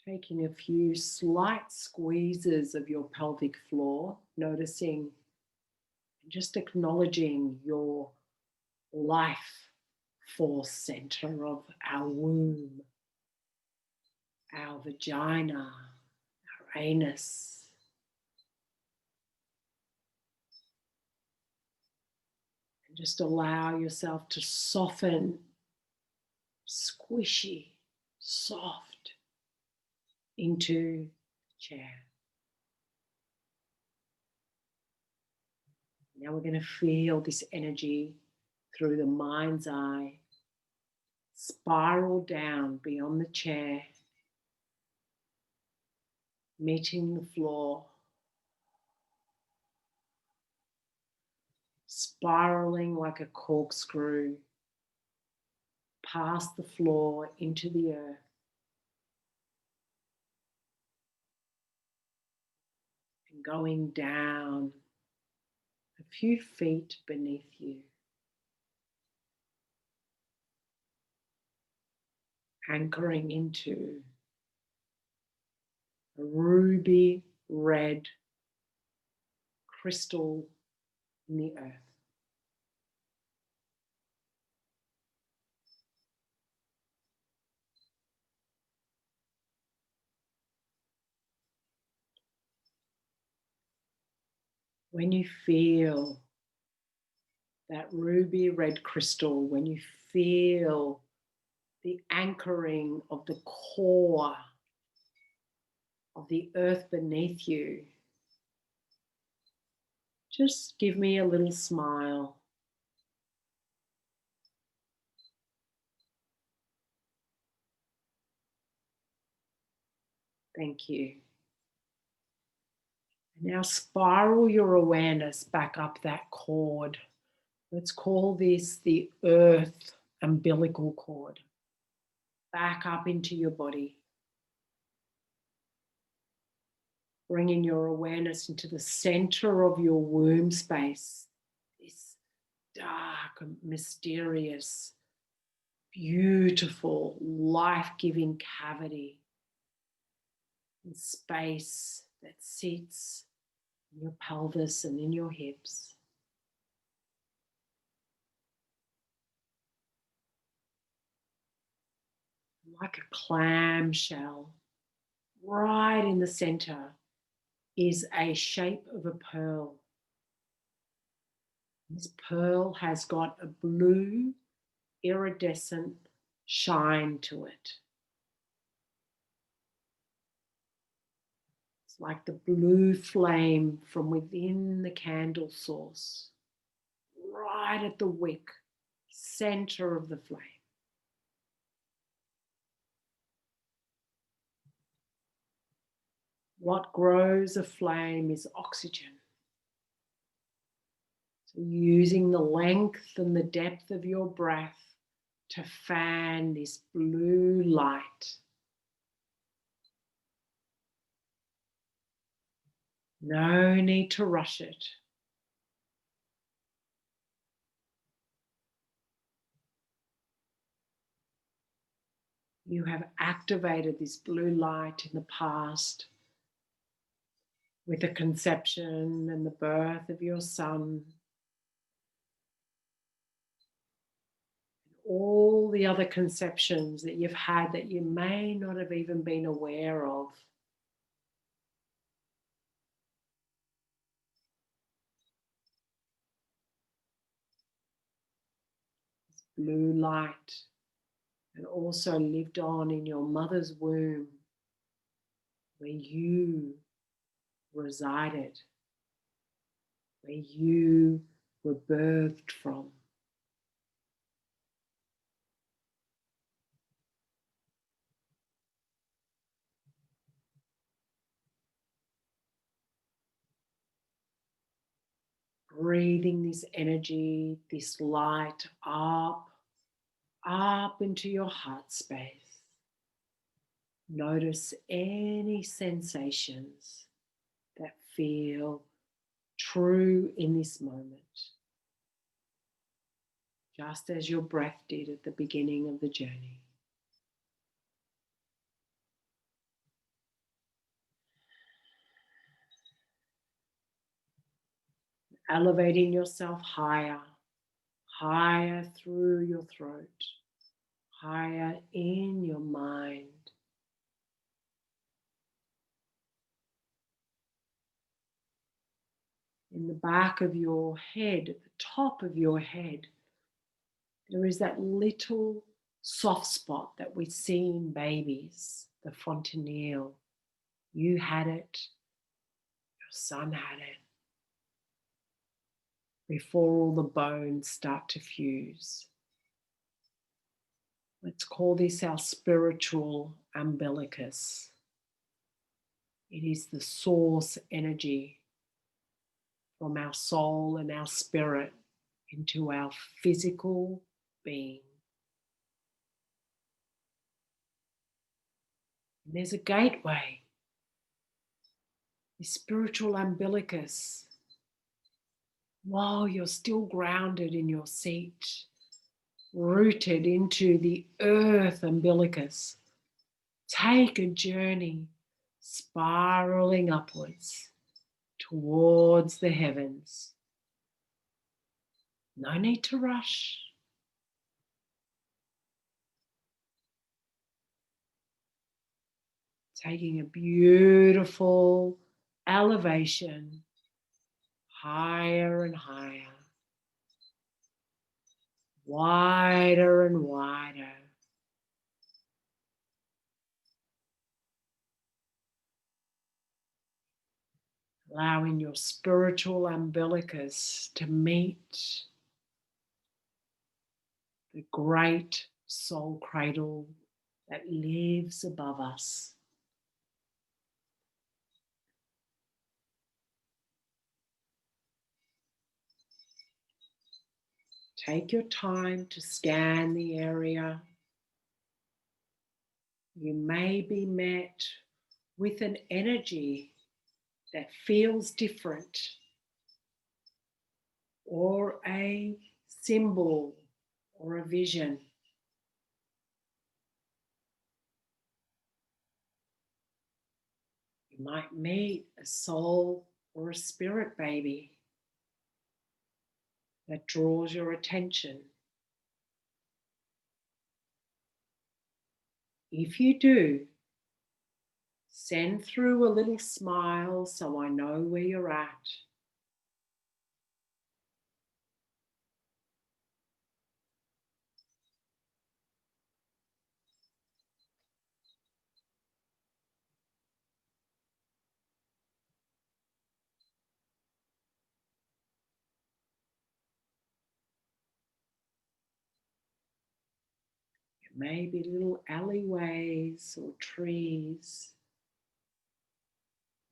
Taking a few slight squeezes of your pelvic floor, noticing and just acknowledging your life force center of our womb, our vagina, our anus. And just allow yourself to soften squishy, soft into the chair. Now we're going to feel this energy through the mind's eye, spiral down beyond the chair, meeting the floor, spiraling like a corkscrew past the floor into the earth. And going down a few feet beneath you. Anchoring into a ruby red crystal in the earth. When you feel that ruby red crystal, when you feel the anchoring of the core of the earth beneath you, just give me a little smile. Thank you. Now spiral your awareness back up that cord. Let's call this the earth umbilical cord. Back up into your body. Bringing your awareness into the center of your womb space. This dark, mysterious, beautiful, life-giving cavity and space that sits in your pelvis and in your hips. Like a clamshell, right in the center is a shape of a pearl. This pearl has got a blue iridescent shine to it. It's like the blue flame from within the candle source, right at the wick, center of the flame. What grows a flame is oxygen. So using the length and the depth of your breath to fan this blue light. No need to rush it. You have activated this blue light in the past with the conception and the birth of your son. All the other conceptions that you've had that you may not have even been aware of. This blue light that also lived on in your mother's womb where you resided, where you were birthed from. Breathing this energy, this light up into your heart space. Notice any sensations that feel true in this moment, just as your breath did at the beginning of the journey. Elevating yourself higher, higher through your throat, higher in your mind. In the back of your head, at the top of your head, there is that little soft spot that we see in babies, the fontanelle. You had it, your son had it, before all the bones start to fuse. Let's call this our spiritual umbilicus. It is the source energy from our soul and our spirit into our physical being. And there's a gateway, the spiritual umbilicus. While you're still grounded in your seat, rooted into the earth umbilicus, take a journey spiraling upwards towards the heavens. No need to rush. Taking a beautiful elevation higher and higher, wider and wider. Allowing your spiritual umbilicus to meet the great soul cradle that lives above us. Take your time to scan the area. You may be met with an energy that feels different, or a symbol or a vision. You might meet a soul or a spirit baby that draws your attention. If you do, send through a little smile so I know where you're at. Maybe little alleyways or trees,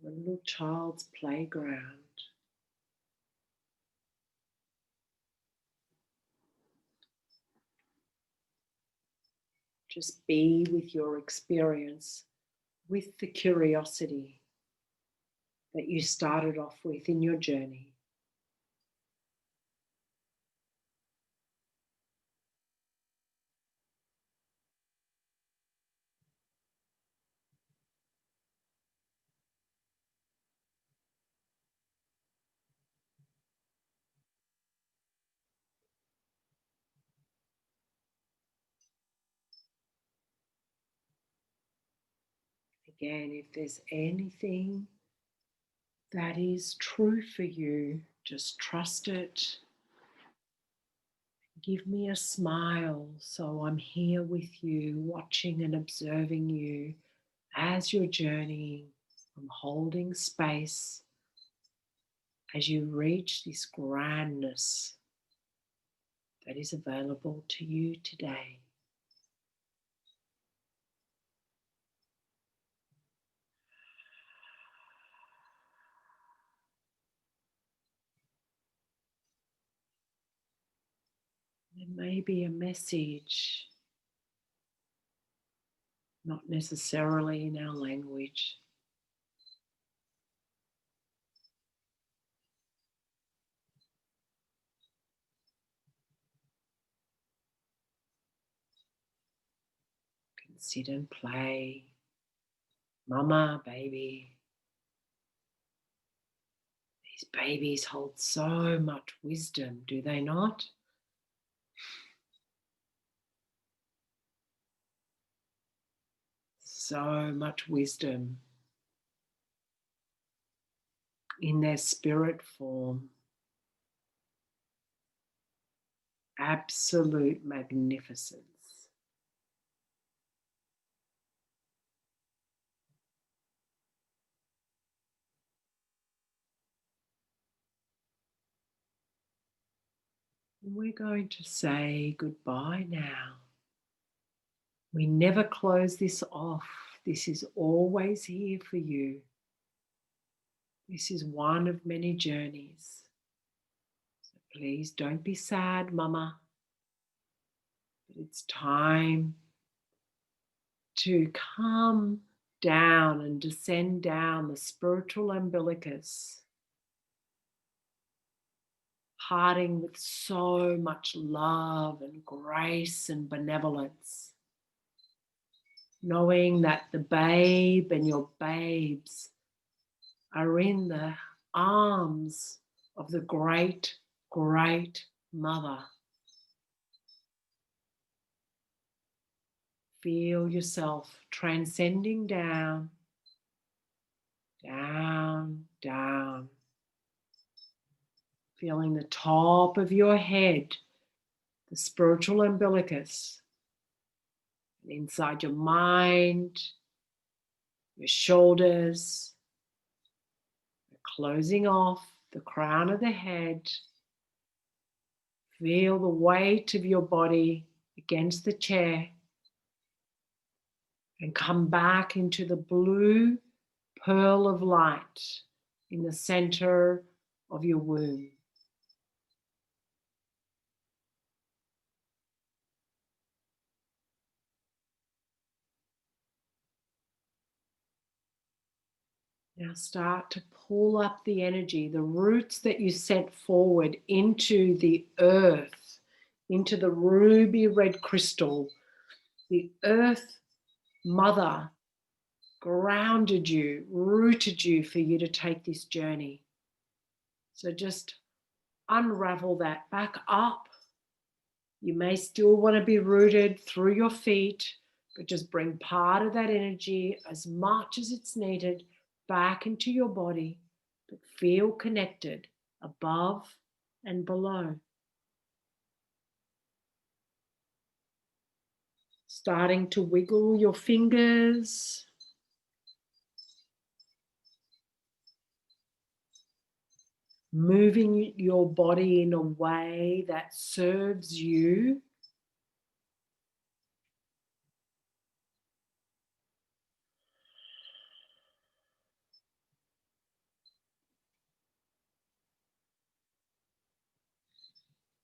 or a little child's playground. Just be with your experience, with the curiosity that you started off with in your journey. Again, if there's anything that is true for you, just trust it. Give me a smile so I'm here with you, watching and observing you as you're journeying. I'm holding space as you reach this grandness that is available to you today. There may be a message, not necessarily in our language. You can sit and play. Mama, baby. These babies hold so much wisdom, do they not? So much wisdom in their spirit form. Absolute magnificence. We're going to say goodbye now. We never close this off. This is always here for you. This is one of many journeys. So please don't be sad, Mama. But it's time to come down and descend down the spiritual umbilicus, parting with so much love and grace and benevolence, knowing that the babe and your babes are in the arms of the great, great mother. Feel yourself transcending down, down, down. Feeling the top of your head, the spiritual umbilicus, and inside your mind, your shoulders, closing off the crown of the head. Feel the weight of your body against the chair and come back into the blue pearl of light in the center of your womb. Now start to pull up the energy, the roots that you sent forward into the earth, into the ruby red crystal. The earth mother grounded you, rooted you for you to take this journey. So just unravel that back up. You may still want to be rooted through your feet, but just bring part of that energy as much as it's needed back into your body, but feel connected above and below. Starting to wiggle your fingers. Moving your body in a way that serves you.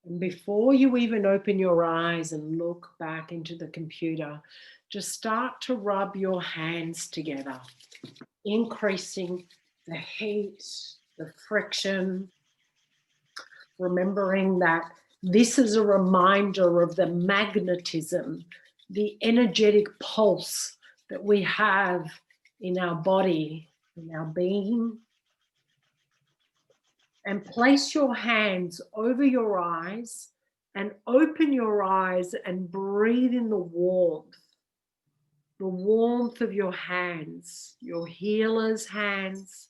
And before you even open your eyes and look back into the computer, just start to rub your hands together, increasing the heat, the friction, remembering that this is a reminder of the magnetism, the energetic pulse that we have in our body, in our being. And place your hands over your eyes and open your eyes and breathe in the warmth of your hands, your healer's hands,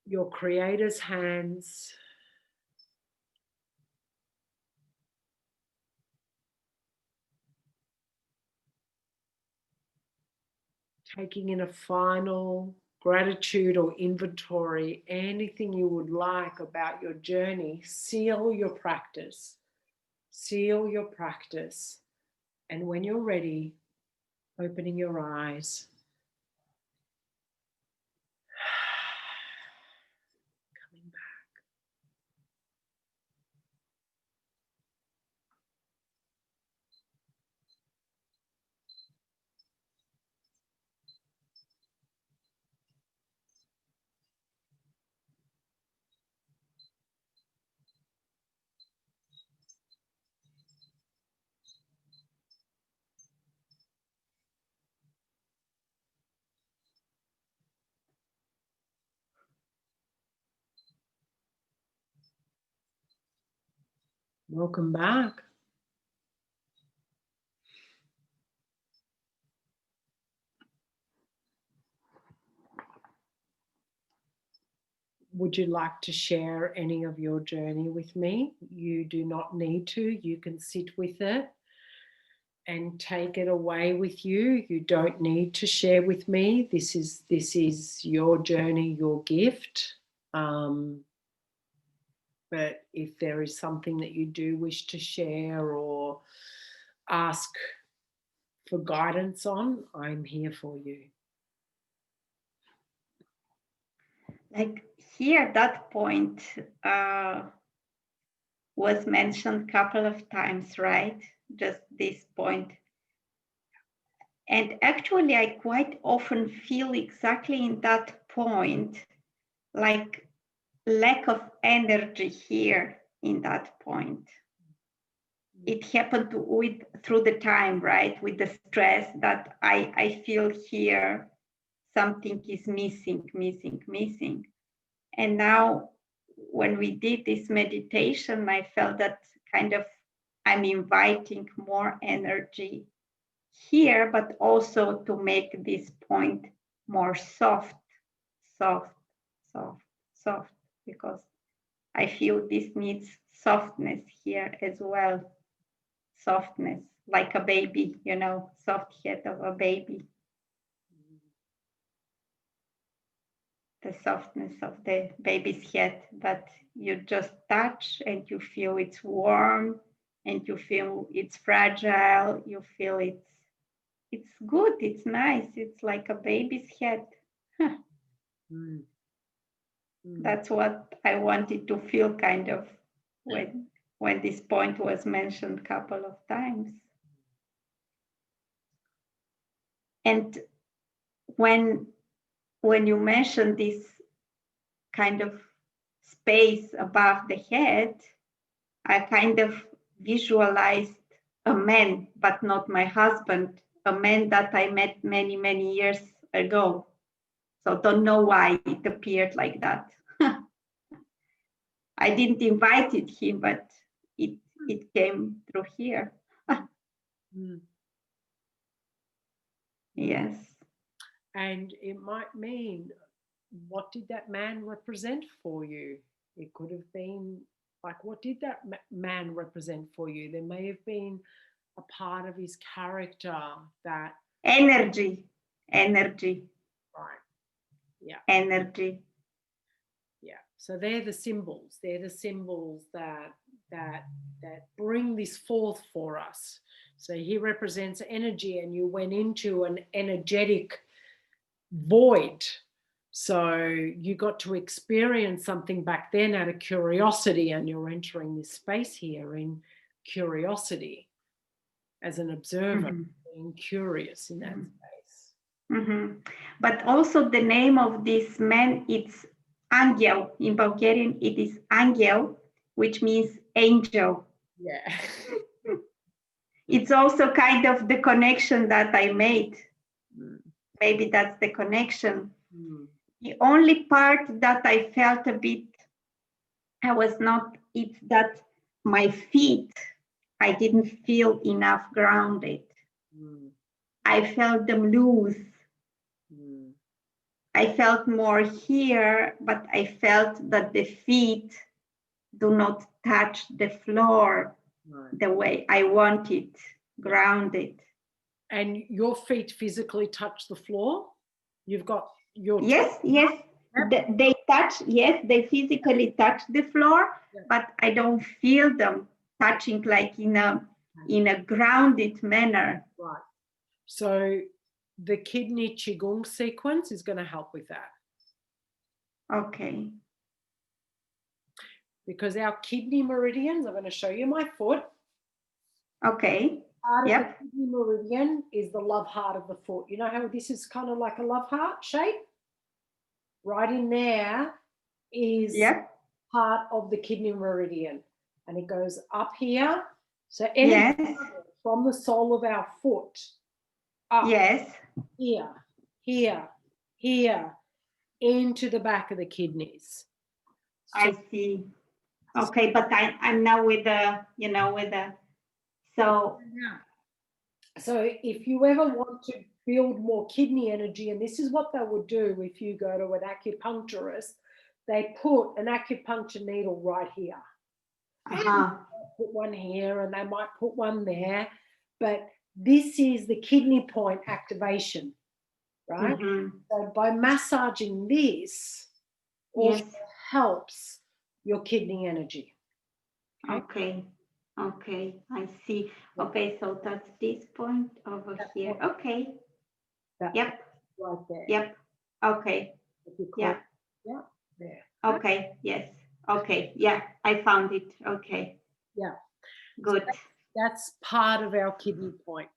your creator's hands. Taking in a final gratitude or inventory, anything you would like about your journey, seal your practice. Seal your practice. And when you're ready, opening your eyes. Coming back. Welcome back. Would you like to share any of your journey with me? You do not need to. You can sit with it and take it away with you. You don't need to share with me. This is your journey, your gift. But if there is something that you do wish to share or ask for guidance on, I'm here for you. Like here, that point was mentioned a couple of times, right? Just this point. And actually, I quite often feel exactly in that point, like lack of energy here in that point. It happened through the time, right? With the stress that I feel here, something is missing. And now when we did this meditation, I felt that kind of I'm inviting more energy here, but also to make this point more soft, because I feel this needs softness here as well. Softness, like a baby, soft head of a baby. The softness of the baby's head that you just touch and you feel it's warm and you feel it's fragile, you feel it's good, it's nice, it's like a baby's head. That's what I wanted to feel kind of when this point was mentioned a couple of times. And when you mentioned this kind of space above the head, I kind of visualized a man, but not my husband, a man that I met many, many years ago. So don't know why it appeared like that. I didn't invite him, but it came through here. Yes. And it might mean, what did that man represent for you? It could have been like, what did that man represent for you? There may have been a part of his character that... Energy. Right. Yeah. Energy. Yeah. So they're the symbols. They're the symbols that bring this forth for us. So he represents energy, and you went into an energetic void. So you got to experience something back then out of curiosity, and you're entering this space here in curiosity as an observer, being curious in that space. But also the name of this man, it's Angel. In Bulgarian, it is Angel, which means angel. Yeah. It's also kind of the connection that I made. Maybe that's the connection. The only part that I felt a bit, it's that my feet, I didn't feel enough grounded. I felt them loose. I felt more here, but I felt that the feet do not touch the floor the way I want it, grounded. And your feet physically touch the floor? You've got your... Yes. They touch, yes, they physically touch the floor, but I don't feel them touching like in a grounded manner. Right. So the kidney qigong sequence is going to help with that. Okay. Because our kidney meridians, I'm going to show you my foot. Okay. Part of the kidney meridian is the love heart of the foot. You know how this is kind of like a love heart shape? Right in there is part of the kidney meridian, and it goes up here. So from the sole of our foot up here into the back of the kidneys. So, I see. Okay, but I'm now with the, so if you ever want to build more kidney energy, and this is what they would do if you go to an acupuncturist, they put an acupuncture needle right here. Put one here, and they might put one there, but this is the kidney point activation, right? So by massaging this also helps your kidney energy. Okay. Okay, I see. Okay, so that's this point over here. Okay. Yep. Right there. Yep. Okay. Yeah. Yeah. There. Okay. Yes. Okay. Yeah, I found it. Okay. Yeah. Good. So that's part of our kidney point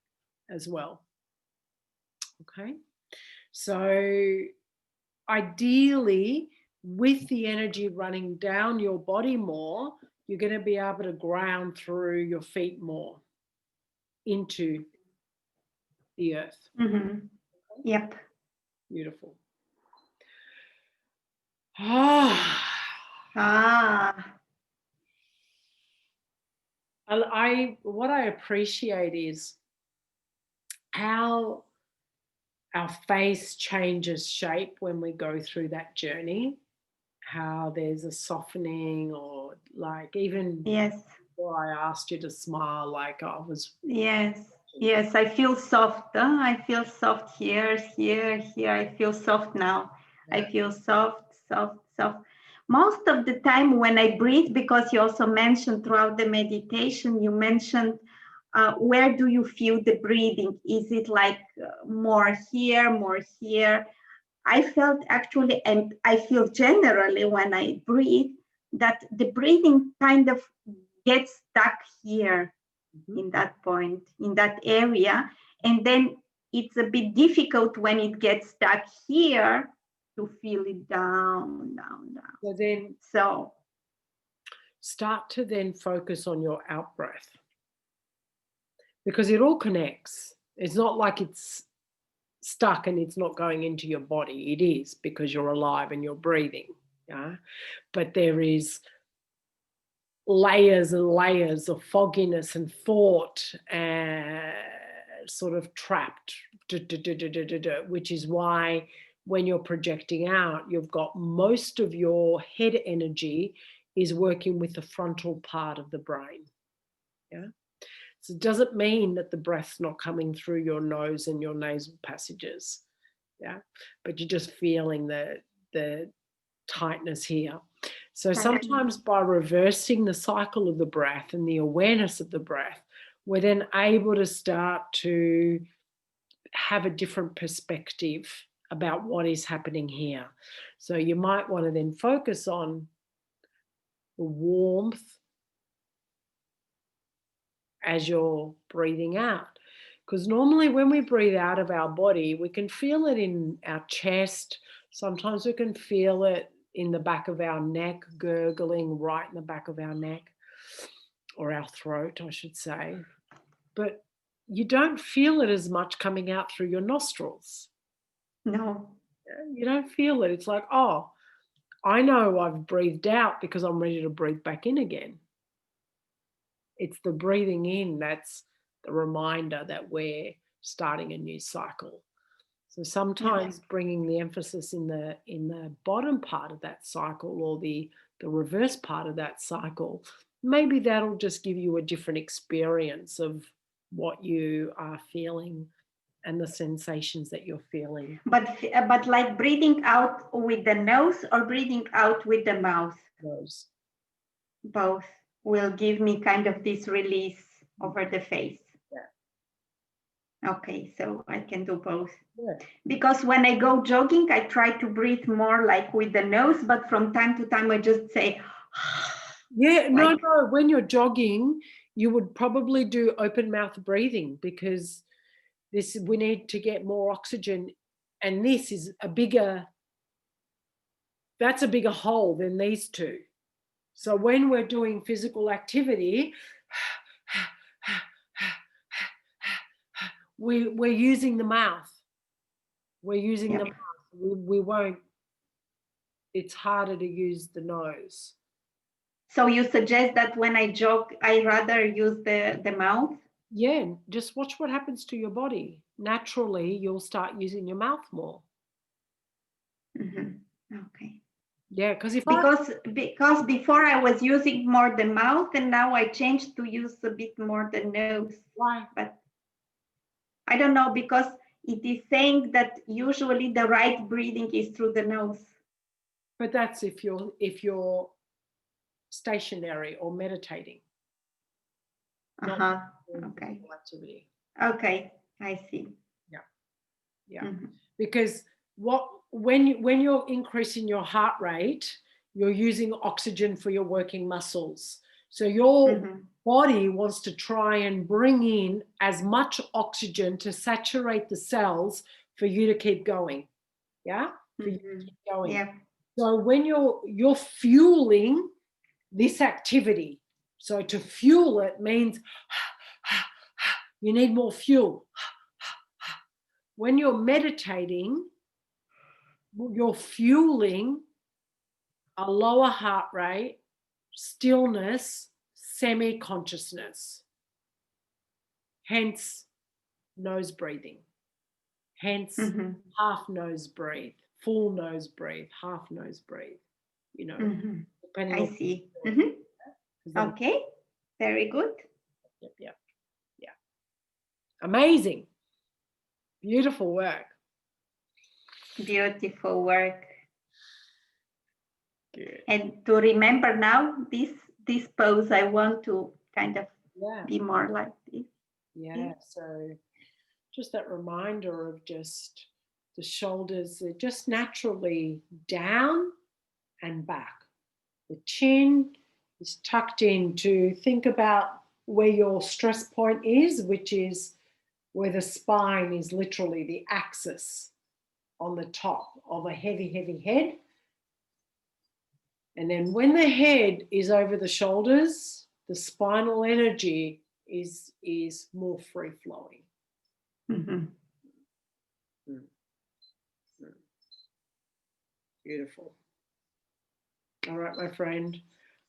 as well. Okay. So ideally, with the energy running down your body more, you're going to be able to ground through your feet more into the earth. Mm-hmm. Yep. Beautiful. Ah. What I appreciate is how our face changes shape when we go through that journey, how there's a softening, or like even before I asked you to smile, like I was. Yes, I feel soft. I feel soft here. I feel soft now. I feel soft. Most of the time when I breathe, because you also mentioned throughout the meditation, you mentioned where do you feel the breathing? Is it like more here, more here? I felt actually, and I feel generally when I breathe, that the breathing kind of gets stuck here in that point, in that area. And then it's a bit difficult when it gets stuck here to feel it down. So start to then focus on your out breath, because it all connects. It's not like it's stuck and it's not going into your body. It is, because you're alive and you're breathing. Yeah. But there is layers and layers of fogginess and thought and sort of trapped, which is why when you're projecting out, you've got most of your head energy is working with the frontal part of the brain. Yeah. So it doesn't mean that the breath's not coming through your nose and your nasal passages. Yeah. But you're just feeling the tightness here. So sometimes by reversing the cycle of the breath and the awareness of the breath, we're then able to start to have a different perspective about what is happening here. So you might want to then focus on the warmth as you're breathing out. Because normally when we breathe out of our body, we can feel it in our chest. Sometimes we can feel it in the back of our neck, gurgling right in the back of our neck, or our throat, I should say. But you don't feel it as much coming out through your nostrils. No. You don't feel it. It's like, oh, I know I've breathed out because I'm ready to breathe back in again. It's the breathing in that's the reminder that we're starting a new cycle. So sometimes bringing the emphasis in the bottom part of that cycle, or the reverse part of that cycle, maybe that'll just give you a different experience of what you are feeling and the sensations that you're feeling. But like breathing out with the nose or breathing out with the mouth? Both will give me kind of this release over the face. Yeah. Okay, so I can do both. Yeah. Because when I go jogging, I try to breathe more like with the nose, but from time to time I just say, yeah, no. When you're jogging, you would probably do open mouth breathing, because we need to get more oxygen, and this is that's a bigger hole than these two. So when we're doing physical activity, we're using the mouth. We're using the mouth. We won't. It's harder to use the nose. So you suggest that when I jog, I rather use the mouth? Yeah, just watch what happens to your body. Naturally, you'll start using your mouth more. Mm-hmm. Okay. Yeah, because before I was using more the mouth, and now I changed to use a bit more the nose. Why? But I don't know, because it is saying that usually the right breathing is through the nose. But that's if you're stationary or meditating. Okay. Activity. Okay, I see. Yeah. Because when you're increasing your heart rate, you're using oxygen for your working muscles. So your body wants to try and bring in as much oxygen to saturate the cells for you to keep going. Yeah? For you to keep going. Yeah. So when you're fueling this activity, so to fuel it means you need more fuel. When you're meditating, you're fueling a lower heart rate, stillness, semi-consciousness. Hence, nose breathing. Hence, half nose breathe, full nose breathe, half nose breathe. You know, depending I on see. Okay, very good. Yep. Amazing. Beautiful work. Beautiful work. Good. And to remember now this pose, I want to kind of be more like this. Yeah. So just that reminder of just the shoulders, they're just naturally down and back. The chin is tucked in to think about where your stress point is, which is where the spine is literally the axis on the top of a heavy, heavy head. And then when the head is over the shoulders, the spinal energy is more free flowing. Beautiful. All right, my friend,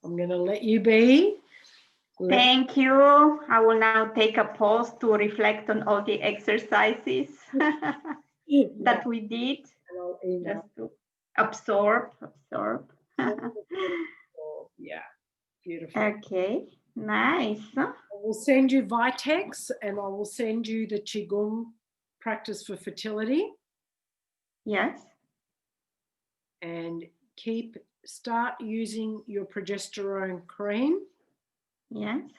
I'm going to let you be. Thank you. I will now take a pause to reflect on all the exercises that we did, just to absorb. Yeah, beautiful. Okay, nice. I will send you Vitex and I will send you the Qigong practice for fertility. Yes. And start using your progesterone cream. Yes.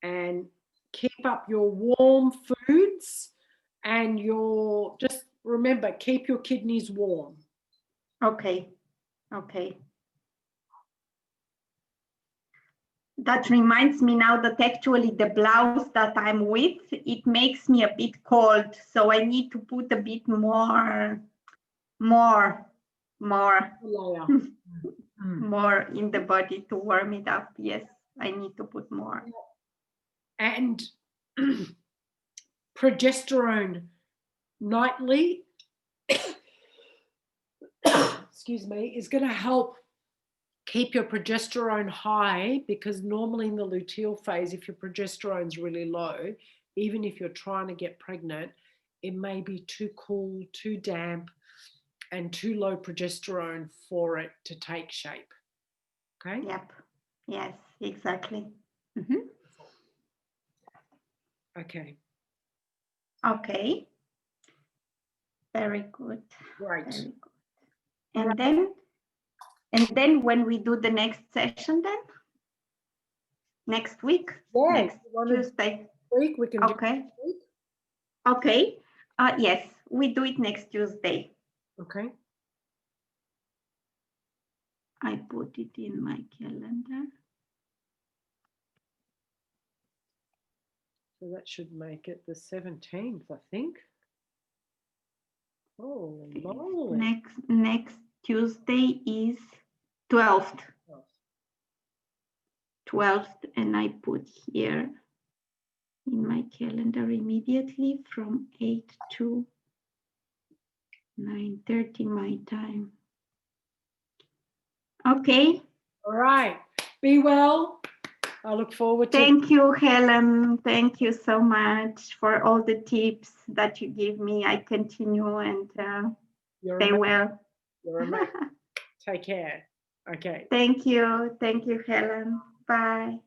And keep up your warm foods and just remember, keep your kidneys warm. Okay. That reminds me now that actually the blouse that I'm with, it makes me a bit cold. So I need to put a bit more in the body to warm it up. Yes, I need to put more. And progesterone nightly, excuse me, is going to help keep your progesterone high, because normally in the luteal phase, if your progesterone is really low, even if you're trying to get pregnant, it may be too cool, too damp, and too low progesterone for it to take shape. Okay? Yep. Yes, exactly. Okay. Okay. Very good. Right. Very good. And then when we do the next session, then next week, next Tuesday. Week we can do next week. Okay. Yes, we do it next Tuesday. Okay. I put it in my calendar. So that should make it the 17th, I think. Oh, moly. Next Tuesday is 12th. 12th, and I put here in my calendar immediately from 8 to 9:30 my time. Okay. All right. Be well. I look forward to. Thank you, Helen. Thank you so much for all the tips that you give me. I continue and stay well. You're amazing. Take care. Okay. Thank you. Thank you, Helen. Bye.